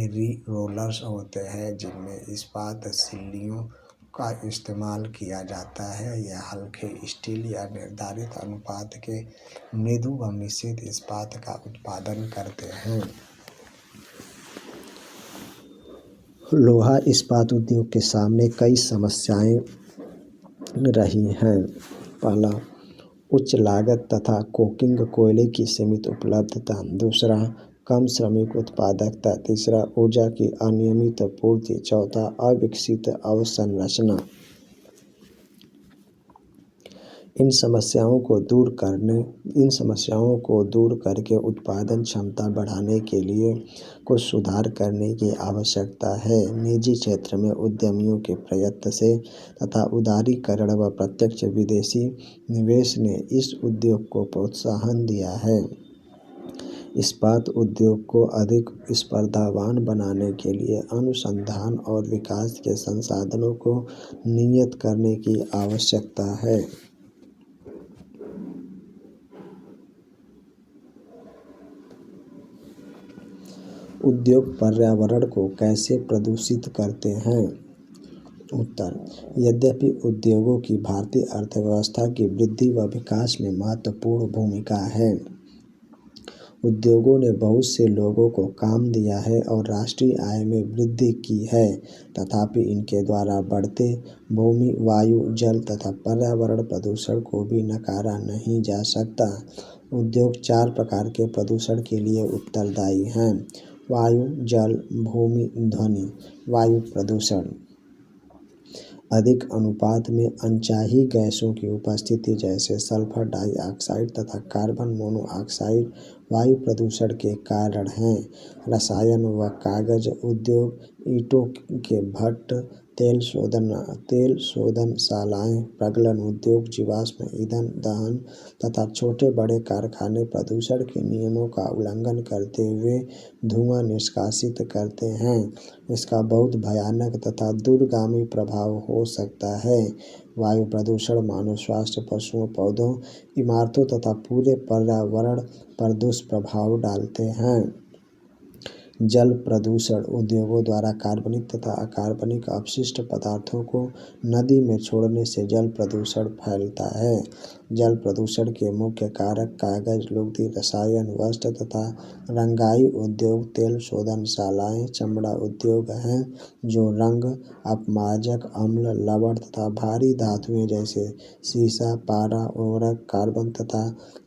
री रोलर्स होते हैं जिनमें इस्पात सिल्लियों का इस्तेमाल किया जाता है। यह हल्के स्टील या निर्धारित अनुपात के मृदु व मिश्रित इस्पात का उत्पादन करते हैं। लोहा इस्पात उद्योग के सामने कई समस्याएं रही हैं। पहला, उच्च लागत तथा कोकिंग कोयले की सीमित उपलब्धता। दूसरा, कम श्रमिक उत्पादकता। तीसरा, ऊर्जा की अनियमित पूर्ति। चौथा, अविकसित अवसंरचना। इन समस्याओं को दूर करके उत्पादन क्षमता बढ़ाने के लिए कुछ सुधार करने की आवश्यकता है। निजी क्षेत्र में उद्यमियों के प्रयत्न से तथा उदारीकरण व प्रत्यक्ष विदेशी निवेश ने इस उद्योग को प्रोत्साहन दिया है। इस्पात उद्योग को अधिक स्पर्धावान बनाने के लिए अनुसंधान और विकास के संसाधनों को नियत करने की आवश्यकता है। उद्योग पर्यावरण को कैसे प्रदूषित करते हैं? उत्तर, यद्यपि उद्योगों की भारतीय अर्थव्यवस्था की वृद्धि व विकास में महत्वपूर्ण भूमिका है, उद्योगों ने बहुत से लोगों को काम दिया है और राष्ट्रीय आय में वृद्धि की है, तथापि इनके द्वारा बढ़ते भूमि, वायु, जल तथा पर्यावरण प्रदूषण को भी नकारा नहीं जा सकता। उद्योग 4 प्रकार के प्रदूषण के लिए उत्तरदायी हैं: वायु, जल, भूमि, ध्वनि। वायु प्रदूषण, अधिक अनुपात में अनचाही गैसों की उपस्थिति जैसे सल्फर डाइऑक्साइड तथा कार्बन मोनोऑक्साइड वायु प्रदूषण के कारण हैं। रसायन व कागज उद्योग, ईंटों के भट्ठ, तेल शोधनशालाएं, प्रगलन उद्योग, जीवाश्म ईंधन दहन तथा छोटे बड़े कारखाने प्रदूषण के नियमों का उल्लंघन करते हुए धुआं निष्कासित करते हैं। इसका बहुत भयानक तथा दूरगामी प्रभाव हो सकता है। वायु प्रदूषण मानव स्वास्थ्य, पशुओं, पौधों, इमारतों तथा पूरे पर्यावरण पर दुष्प्रभाव डालते हैं। जल प्रदूषण उद्योगों द्वारा कार्बनिक तथा अकार्बनिक अपशिष्ट पदार्थों को नदी में छोड़ने से जल प्रदूषण फैलता है। जल प्रदूषण के मुख्य कारक कागज, लुगदी, रसायन, वस्त्र तथा रंगाई उद्योग, तेल शोधनशालाएं, चमड़ा उद्योग हैं जो रंग, अपमारक अम्ल, लवण तथा भारी धातुएं जैसे सीसा, पारा, उर्वरक, कार्बन तथा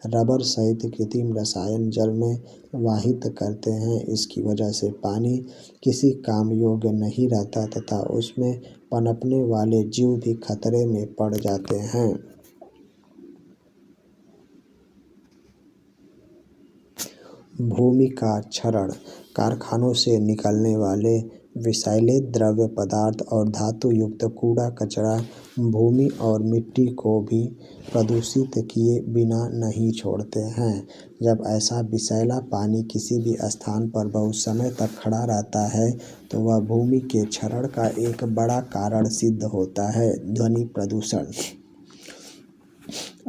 रबर सहित कृत्रिम रसायन जल में वाहित करते हैं। इसकी वजह से पानी किसी काम योग्य नहीं रहता तथा उसमें पनपने वाले जीव भी खतरे में पड़ जाते हैं। भूमि का क्षरण कारखानों से निकलने वाले विषैले द्रव्य पदार्थ और धातु युक्त कूड़ा कचरा भूमि और मिट्टी को भी प्रदूषित किए बिना नहीं छोड़ते हैं। जब ऐसा विषैला पानी किसी भी स्थान पर बहुत समय तक खड़ा रहता है तो वह भूमि के क्षरण का एक बड़ा कारण सिद्ध होता है। ध्वनि प्रदूषण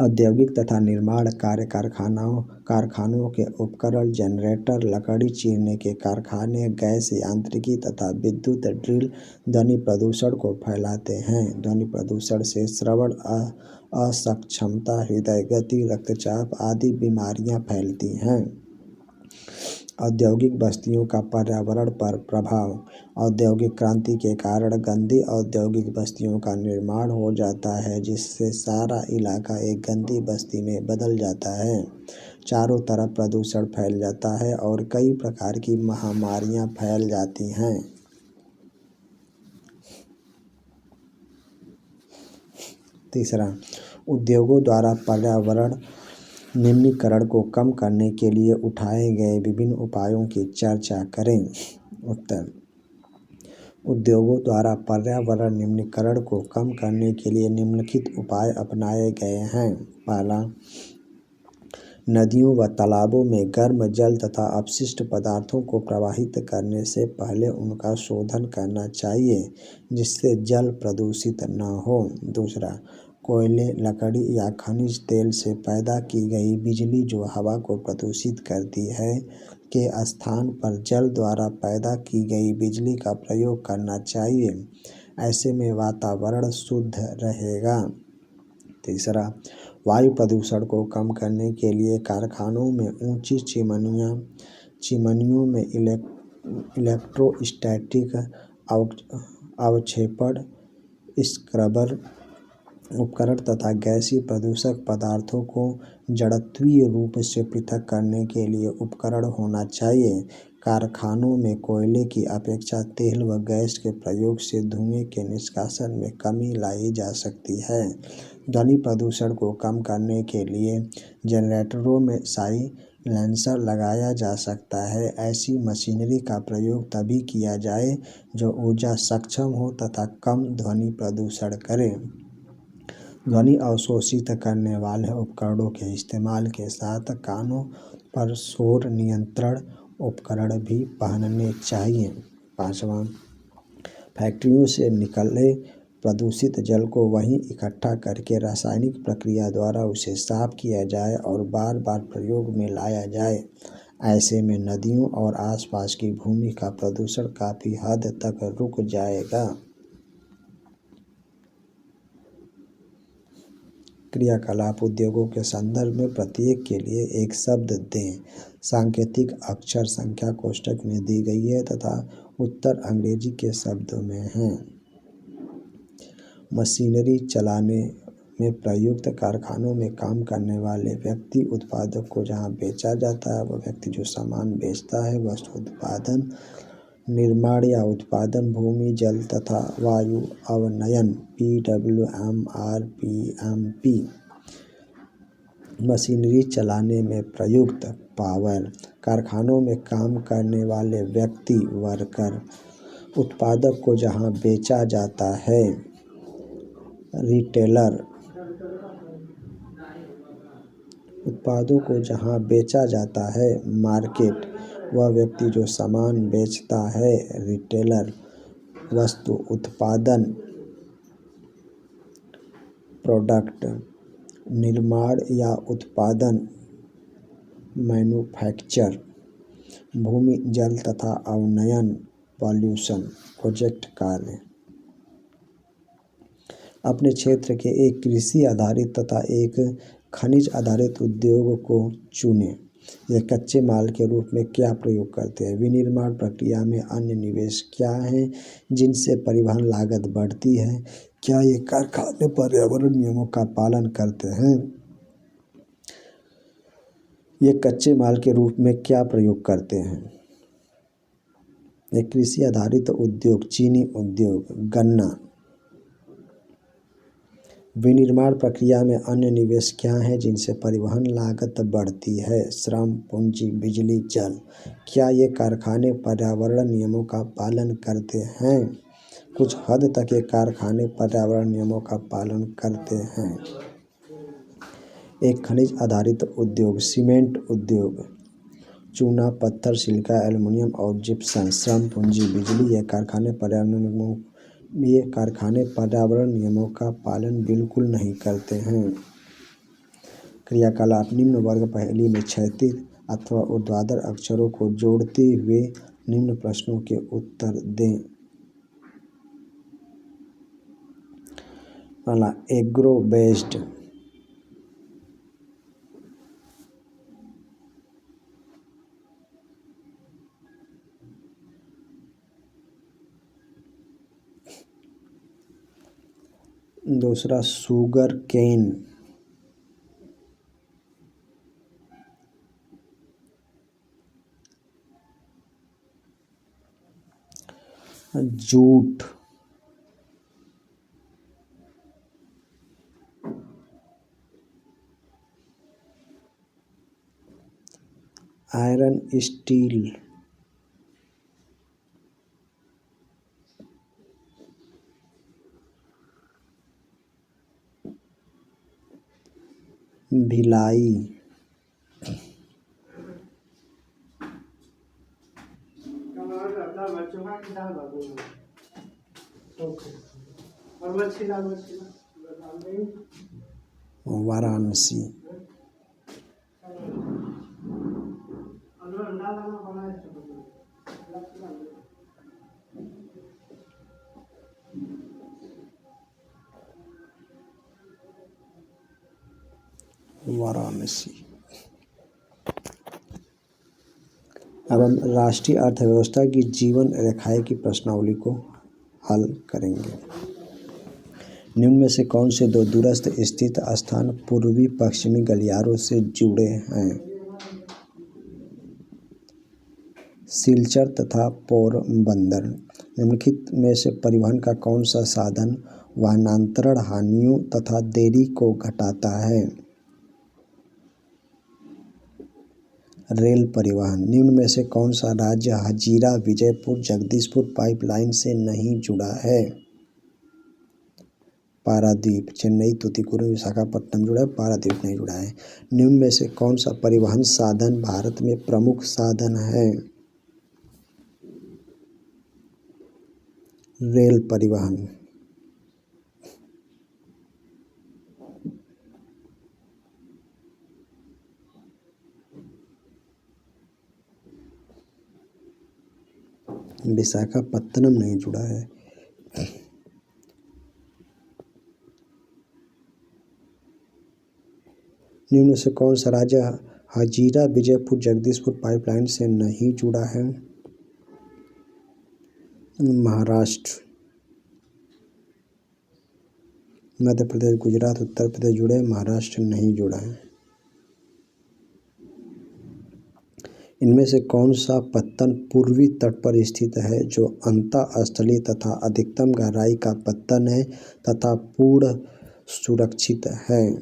औद्योगिक तथा निर्माण कार्य कारखानों के उपकरण, जनरेटर, लकड़ी चीरने के कारखाने, गैस यांत्रिकी तथा विद्युत ड्रिल ध्वनि प्रदूषण को फैलाते हैं। ध्वनि प्रदूषण से श्रवण असक्षमता, हृदय गति, रक्तचाप आदि बीमारियां फैलती हैं। औद्योगिक बस्तियों का पर्यावरण पर प्रभाव औद्योगिक क्रांति के कारण गंदी औद्योगिक बस्तियों का निर्माण हो जाता है, जिससे सारा इलाका एक गंदी बस्ती में बदल जाता है। चारों तरफ प्रदूषण फैल जाता है और कई प्रकार की महामारियां फैल जाती हैं। तीसरा, उद्योगों द्वारा पर्यावरण निम्नीकरण को कम करने के लिए उठाए गए विभिन्न उपायों की चर्चा करें। उत्तर, उद्योगों द्वारा पर्यावरण निम्नीकरण को कम करने के लिए निम्नलिखित उपाय अपनाए गए हैं। पहला, नदियों व तालाबों में गर्म जल तथा अपशिष्ट पदार्थों को प्रवाहित करने से पहले उनका शोधन करना चाहिए, जिससे जल प्रदूषित न हो। दूसरा, कोयले, लकड़ी या खनिज तेल से पैदा की गई बिजली जो हवा को प्रदूषित करती है, के स्थान पर जल द्वारा पैदा की गई बिजली का प्रयोग करना चाहिए। ऐसे में वातावरण शुद्ध रहेगा। तीसरा, वायु प्रदूषण को कम करने के लिए कारखानों में ऊंची चिमनियों में इलेक्ट्रोस्टैटिक अवक्षेपण, स्क्रबर उपकरण तथा गैसीय प्रदूषक पदार्थों को जड़त्वीय रूप से पृथक करने के लिए उपकरण होना चाहिए। कारखानों में कोयले की अपेक्षा तेल व गैस के प्रयोग से धुएं के निष्कासन में कमी लाई जा सकती है। ध्वनि प्रदूषण को कम करने के लिए जनरेटरों में साइलेंसर लगाया जा सकता है। ऐसी मशीनरी का प्रयोग तभी किया जाए जो ऊर्जा सक्षम हो तथा कम ध्वनि प्रदूषण करे। ध्वनि अवशोषित करने वाले उपकरणों के इस्तेमाल के साथ कानों पर शोर नियंत्रण उपकरण भी पहनने चाहिए। पाँचवां, फैक्ट्रियों से निकले प्रदूषित जल को वहीं इकट्ठा करके रासायनिक प्रक्रिया द्वारा उसे साफ किया जाए और बार बार प्रयोग में लाया जाए। ऐसे में नदियों और आसपास की भूमि का प्रदूषण काफ़ी हद तक रुक जाएगा। क्रियाकलाप उद्योगों के संदर्भ में प्रत्येक के लिए एक शब्द दें। सांकेतिक अक्षर संख्या कोष्ठक में दी गई है तथा उत्तर अंग्रेजी के शब्दों में है। मशीनरी चलाने में प्रयुक्त कारखानों में काम करने वाले व्यक्ति, उत्पादक को जहाँ बेचा जाता है वह व्यक्ति जो सामान बेचता है, वस्तु उत्पादन, निर्माण या उत्पादन, भूमि, जल तथा वायु अवनयन PWM/RPMP। मशीनरी चलाने में प्रयुक्त पावर, कारखानों में काम करने वाले व्यक्ति वर्कर, उत्पादक को जहाँ बेचा जाता है रिटेलर, उत्पादों को जहाँ बेचा जाता है मार्केट, वह व्यक्ति जो सामान बेचता है रिटेलर, वस्तु उत्पादन प्रोडक्ट, निर्माण या उत्पादन मैन्युफैक्चर, भूमि जल तथा अवनयन पॉल्यूशन प्रोजेक्ट कार्य। अपने क्षेत्र के एक कृषि आधारित तथा एक खनिज आधारित उद्योग को चुनें। ये कच्चे माल के रूप में क्या प्रयोग करते हैं? विनिर्माण प्रक्रिया में अन्य निवेश क्या हैं जिनसे परिवहन लागत बढ़ती है? क्या ये कारखाने पर्यावरण नियमों का पालन करते हैं? ये कच्चे माल के रूप में क्या प्रयोग करते हैं? ये कृषि आधारित उद्योग, चीनी उद्योग, गन्ना। विनिर्माण प्रक्रिया में अन्य निवेश क्या हैं जिनसे परिवहन लागत बढ़ती है? श्रम, पूंजी, बिजली, जल। क्या ये कारखाने पर्यावरण नियमों का पालन करते हैं? कुछ हद तक ये कारखाने पर्यावरण नियमों का पालन करते हैं। एक खनिज आधारित उद्योग, सीमेंट उद्योग, चूना, पत्थर, सिलिका, एल्युमिनियम और जिप्सम। श्रम, पूंजी, बिजली। ये कारखाने पर्यावरण नियमों का पालन बिल्कुल नहीं करते हैं। क्रियाकलाप निम्न वर्ग पहेली में क्षैतिज अथवा ऊर्ध्वाधर अक्षरों को जोड़ते हुए निम्न प्रश्नों के उत्तर दें। पहला, एग्रो बेस्ड। दूसरा, sugar cane. Jute. Iron steel. Bhilai. Varanasi. Varanasi. अब हम राष्ट्रीय अर्थव्यवस्था की जीवन रेखाएं की प्रश्नावली को हल करेंगे। निम्न में से कौन से दो दूरस्थ स्थित स्थान पूर्वी पश्चिमी गलियारों से जुड़े हैं? सिलचर तथा पोरबंदर। निम्नलिखित में से परिवहन का कौन सा साधन वाहनांतरण हानियों तथा देरी को घटाता है? रेल परिवहन। निम्न में से कौन सा राज्य हजीरा विजयपुर जगदीशपुर पाइपलाइन से नहीं जुड़ा है? पारादीप। चेन्नई तूतीकोरिन विशाखापट्टनम जुड़ा है, पारादीप नहीं जुड़ा है। निम्न में से कौन सा परिवहन साधन भारत में प्रमुख साधन है? रेल परिवहन। विशाखापत्तनम नहीं जुड़ा है। निम्न में से कौन सा राज्य हजीरा विजयपुर जगदीशपुर पाइपलाइन से नहीं जुड़ा है? महाराष्ट्र। मध्य प्रदेश, गुजरात, उत्तर प्रदेश जुड़े, महाराष्ट्र नहीं जुड़ा है। इनमें से कौन सा पत्तन पूर्वी तट पर स्थित है जो अंतःस्थलीय तथा अधिकतम गहराई का पत्तन है तथा पूर्ण सुरक्षित है?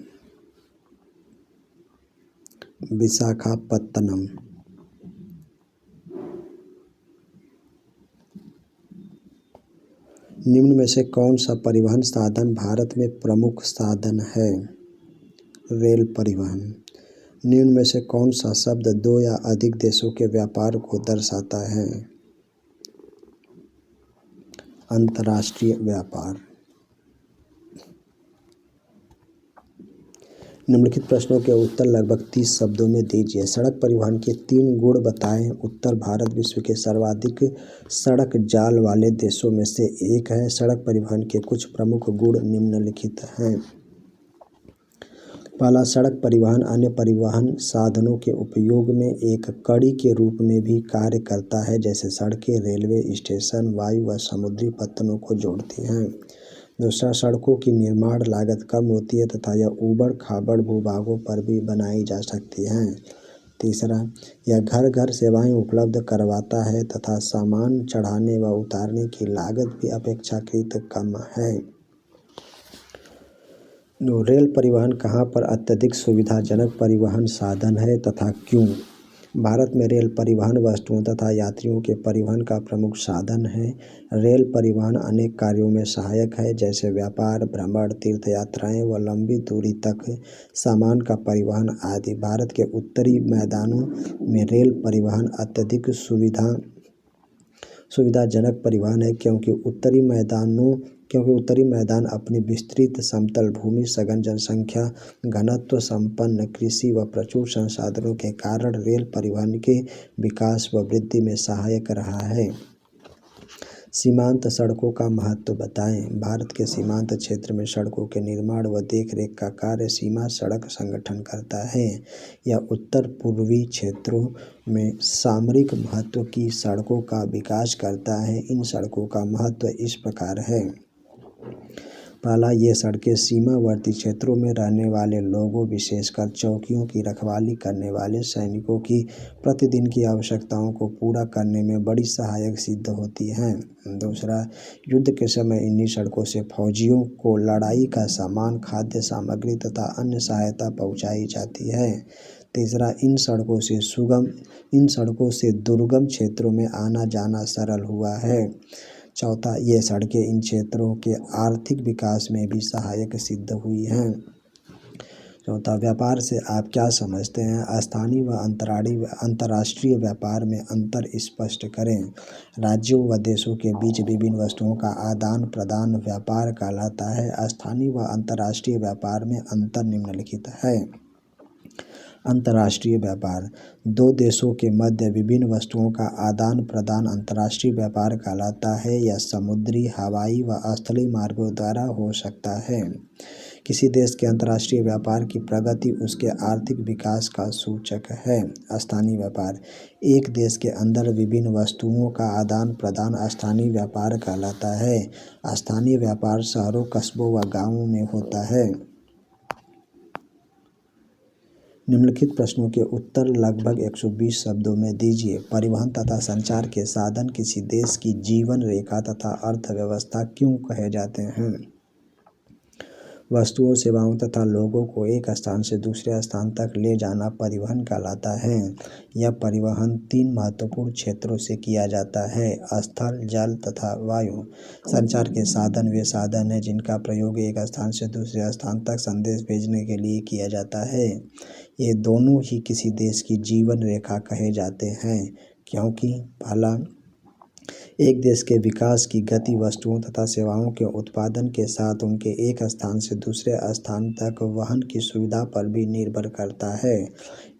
विशाखापत्तनम। निम्न में से कौन सा परिवहन साधन भारत में प्रमुख साधन है? रेल परिवहन। निम्न में से कौन सा शब्द दो या अधिक देशों के व्यापार को दर्शाता है? अंतर्राष्ट्रीय व्यापार। निम्नलिखित प्रश्नों के उत्तर लगभग 30 शब्दों में दीजिए। सड़क परिवहन के 3 गुण बताएं। उत्तर, भारत विश्व के सर्वाधिक सड़क जाल वाले देशों में से एक है। सड़क परिवहन के कुछ प्रमुख गुण निम्नलिखित हैं। पहला, सड़क परिवहन अन्य परिवहन साधनों के उपयोग में एक कड़ी के रूप में भी कार्य करता है, जैसे सड़कें रेलवे स्टेशन वायु व समुद्री पत्तनों को जोड़ती हैं। दूसरा, सड़कों की निर्माण लागत कम होती है तथा यह ऊबड़ खाबड़ भूभागों पर भी बनाई जा सकती हैं। तीसरा, यह घर घर सेवाएं उपलब्ध करवाता है तथा सामान चढ़ाने व उतारने की लागत भी अपेक्षाकृत कम है। रेल परिवहन कहाँ पर अत्यधिक सुविधाजनक परिवहन साधन है तथा क्यों? भारत में रेल परिवहन वस्तुओं तथा यात्रियों के परिवहन का प्रमुख साधन है। रेल परिवहन अनेक कार्यों में सहायक है, जैसे व्यापार, भ्रमण, तीर्थयात्राएं व लंबी दूरी तक सामान का परिवहन आदि। भारत के उत्तरी मैदानों में रेल परिवहन अत्यधिक सुविधाजनक परिवहन है, क्योंकि उत्तरी मैदान अपनी विस्तृत समतल भूमि, सघन जनसंख्या घनत्व संपन्न कृषि व प्रचुर संसाधनों के कारण रेल परिवहन के विकास व वृद्धि में सहायक रहा है। सीमांत सड़कों का महत्व बताएं। भारत के सीमांत क्षेत्र में सड़कों के निर्माण व देखरेख का कार्य सीमा सड़क संगठन करता है। यह उत्तर पूर्वी क्षेत्रों में सामरिक महत्व की सड़कों का विकास करता है। इन सड़कों का महत्व इस प्रकार है। पहला, ये सड़कें सीमावर्ती क्षेत्रों में रहने वाले लोगों, विशेषकर चौकियों की रखवाली करने वाले सैनिकों की प्रतिदिन की आवश्यकताओं को पूरा करने में बड़ी सहायक सिद्ध होती हैं। दूसरा, युद्ध के समय इन्हीं सड़कों से फौजियों को लड़ाई का सामान, खाद्य सामग्री तथा अन्य सहायता पहुंचाई जाती है। तीसरा, इन सड़कों से दुर्गम क्षेत्रों में आना जाना सरल हुआ है। चौथा, ये सड़कें इन क्षेत्रों के आर्थिक विकास में भी सहायक सिद्ध हुई हैं। चौथा, व्यापार से आप क्या समझते हैं? स्थानीय व अंतर्राष्ट्रीय व्यापार में अंतर स्पष्ट करें। राज्यों व देशों के बीच विभिन्न वस्तुओं का आदान प्रदान व्यापार कहलाता है। स्थानीय व अंतर्राष्ट्रीय व्यापार में अंतर निम्नलिखित है। अंतर्राष्ट्रीय व्यापार, दो देशों के मध्य विभिन्न वस्तुओं का आदान प्रदान अंतर्राष्ट्रीय व्यापार कहलाता है। यह समुद्री, हवाई व स्थलीय मार्गों द्वारा हो सकता है। किसी देश के अंतर्राष्ट्रीय व्यापार की प्रगति उसके आर्थिक विकास का सूचक है। स्थानीय व्यापार, एक देश के अंदर विभिन्न वस्तुओं का आदान प्रदान स्थानीय व्यापार कहलाता है। स्थानीय व्यापार शहरों, कस्बों व गाँवों में होता है। निम्नलिखित प्रश्नों के उत्तर लगभग 120 शब्दों में दीजिए। परिवहन तथा संचार के साधन किसी देश की जीवन रेखा तथा अर्थव्यवस्था क्यों कहे जाते हैं? वस्तुओं, सेवाओं तथा लोगों को एक स्थान से दूसरे स्थान तक ले जाना परिवहन कहलाता है। यह परिवहन 3 महत्वपूर्ण क्षेत्रों से किया जाता है: स्थल, जल तथा वायु। संचार के साधन वे साधन हैं जिनका प्रयोग एक स्थान से दूसरे स्थान तक संदेश भेजने के लिए किया जाता है। ये दोनों ही किसी देश की जीवन रेखा कहे जाते हैं, क्योंकि पहला, एक देश के विकास की गति वस्तुओं तथा सेवाओं के उत्पादन के साथ उनके एक स्थान से दूसरे स्थान तक वहन की सुविधा पर भी निर्भर करता है।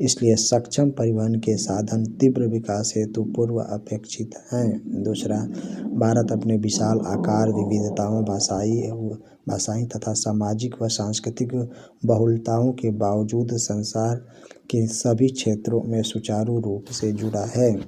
इसलिए सक्षम परिवहन के साधन तीव्र विकास हेतु पूर्व अपेक्षित हैं। दूसरा, भारत अपने विशाल आकार, विविधताओं, भाषाई तथा सामाजिक व सांस्कृतिक बहुलताओं के बावजूद संसार के सभी क्षेत्रों में सुचारू रूप से जुड़ा है।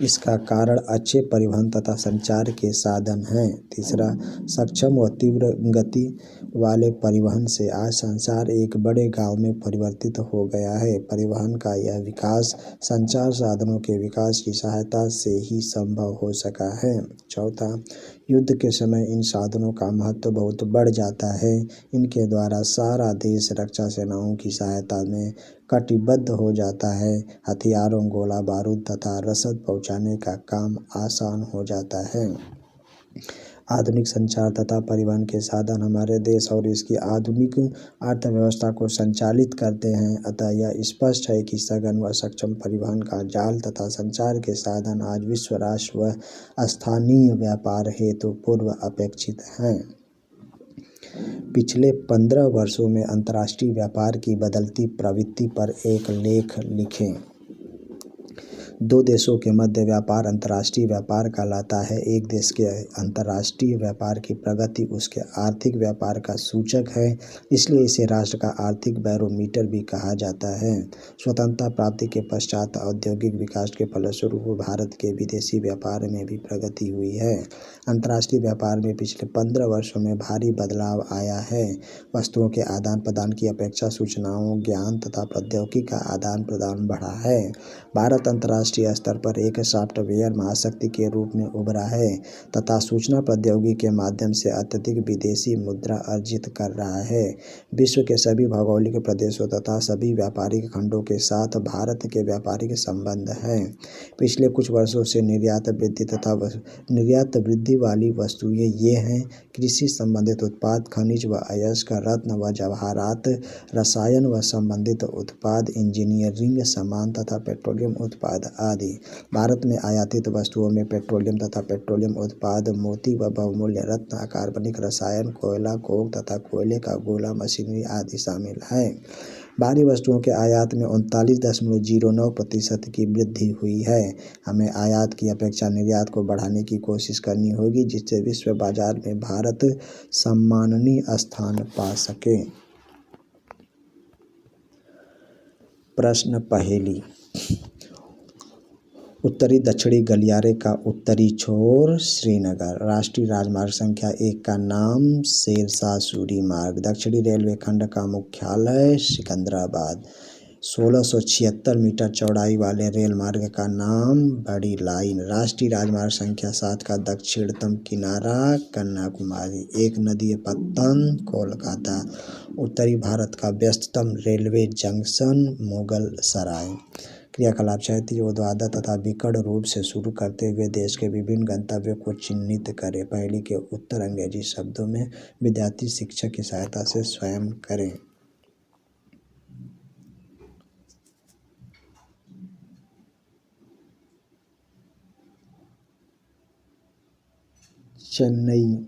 इसका कारण अच्छे परिवहन तथा संचार के साधन हैं। तीसरा, सक्षम व तीव्र गति वाले परिवहन से आज संसार एक बड़े गांव में परिवर्तित हो गया है। परिवहन का यह विकास संचार साधनों के विकास की सहायता से ही संभव हो सका है। चौथा, युद्ध के समय इन साधनों का महत्व बहुत बढ़ जाता है। इनके द्वारा सारा देश रक्षा सेनाओं की सहायता में कटिबद्ध हो जाता है। हथियारों, गोला बारूद तथा रसद पहुंचाने का काम आसान हो जाता है। आधुनिक संचार तथा परिवहन के साधन हमारे देश और इसकी आधुनिक अर्थव्यवस्था को संचालित करते हैं। अतः यह स्पष्ट है कि सघन व सक्षम परिवहन का जाल तथा संचार के साधन आज विश्व, राष्ट्र व स्थानीय व्यापार हेतु पूर्व अपेक्षित हैं। पिछले 15 वर्षों में अंतर्राष्ट्रीय व्यापार की बदलती प्रवृत्ति पर एक लेख लिखें। दो देशों के मध्य व्यापार अंतर्राष्ट्रीय व्यापार कहलाता है। एक देश के अंतर्राष्ट्रीय व्यापार की प्रगति उसके आर्थिक व्यापार का सूचक है, इसलिए इसे राष्ट्र का आर्थिक बैरोमीटर भी कहा जाता है। स्वतंत्रता प्राप्ति के पश्चात औद्योगिक विकास के फलस्वरूप भारत के विदेशी व्यापार में भी प्रगति हुई है। अंतर्राष्ट्रीय व्यापार में पिछले 15 वर्षों में भारी बदलाव आया है। वस्तुओं के आदान प्रदान की अपेक्षा सूचनाओं, ज्ञान तथा प्रौद्योगिकी का आदान प्रदान बढ़ा है। भारत अंतर्राष्ट्रीय स्तर पर एक सॉफ्टवेयर महाशक्ति के रूप में उभरा है तथा सूचना प्रौद्योगिकी के माध्यम से अत्यधिक विदेशी मुद्रा अर्जित कर रहा है। विश्व के सभी भौगोलिक प्रदेशों तथा सभी व्यापारिक खंडों के साथ भारत के व्यापारिक संबंध हैं। पिछले कुछ वर्षों से निर्यात वृद्धि वाली वस्तुएं ये हैं: कृषि संबंधित उत्पाद, खनिज व अयस्क रत्न व जवाहरात, रसायन व संबंधित उत्पाद, इंजीनियरिंग सामान तथा पेट्रोलियम उत्पाद आदि। भारत में आयातित वस्तुओं में पेट्रोलियम तथा पेट्रोलियम उत्पाद, मोती व बहुमूल्य रत्न, अकार्बनिक रसायन, कोयला, कोक तथा कोयले का गोला, मशीनरी आदि शामिल हैं। भारी वस्तुओं के आयात में 39.09% की वृद्धि हुई है। हमें आयात की अपेक्षा निर्यात को बढ़ाने की कोशिश करनी होगी, जिससे विश्व बाजार में भारत सम्माननीय स्थान पा सके। प्रश्न पहेली। उत्तरी दक्षिणी गलियारे का उत्तरी छोर श्रीनगर। राष्ट्रीय राजमार्ग संख्या 1 का नाम शेरशाह सूरी मार्ग। दक्षिणी रेलवे खंड का मुख्यालय सिकंदराबाद। 1676 मीटर चौड़ाई वाले रेल मार्ग का नाम बड़ी लाइन। राष्ट्रीय राजमार्ग संख्या 7 का दक्षिणतम किनारा कन्याकुमारी। एक नदी पत्तन कोलकाता। उत्तरी भारत का व्यस्ततम रेलवे जंक्शन मुगल सराय। क्रियाकलाप: क्षैतिज, ऊर्ध्वाधर तथा विकर्ण रूप से शुरू करते हुए देश के विभिन्न गंतव्यों को चिह्नित करें। पहेली के उत्तर अंग्रेजी शब्दों में विद्यार्थी शिक्षक की सहायता से स्वयं करें। चेन्नई,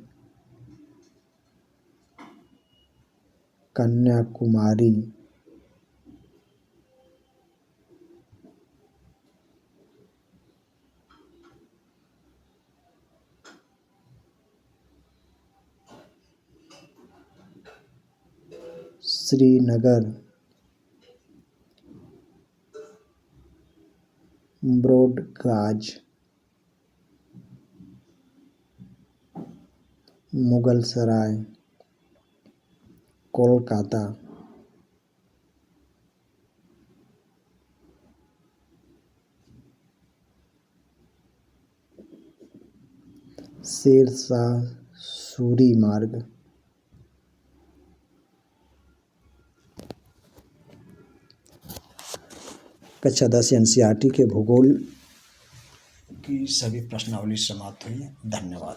कन्याकुमारी, श्रीनगर, ब्रॉडगंज, मुगल सराय, कोलकाता, शेरशाह सूरी मार्ग। कक्षा 10 एनसीईआरटी के भूगोल की सभी प्रश्नावली समाप्त हुई। धन्यवाद।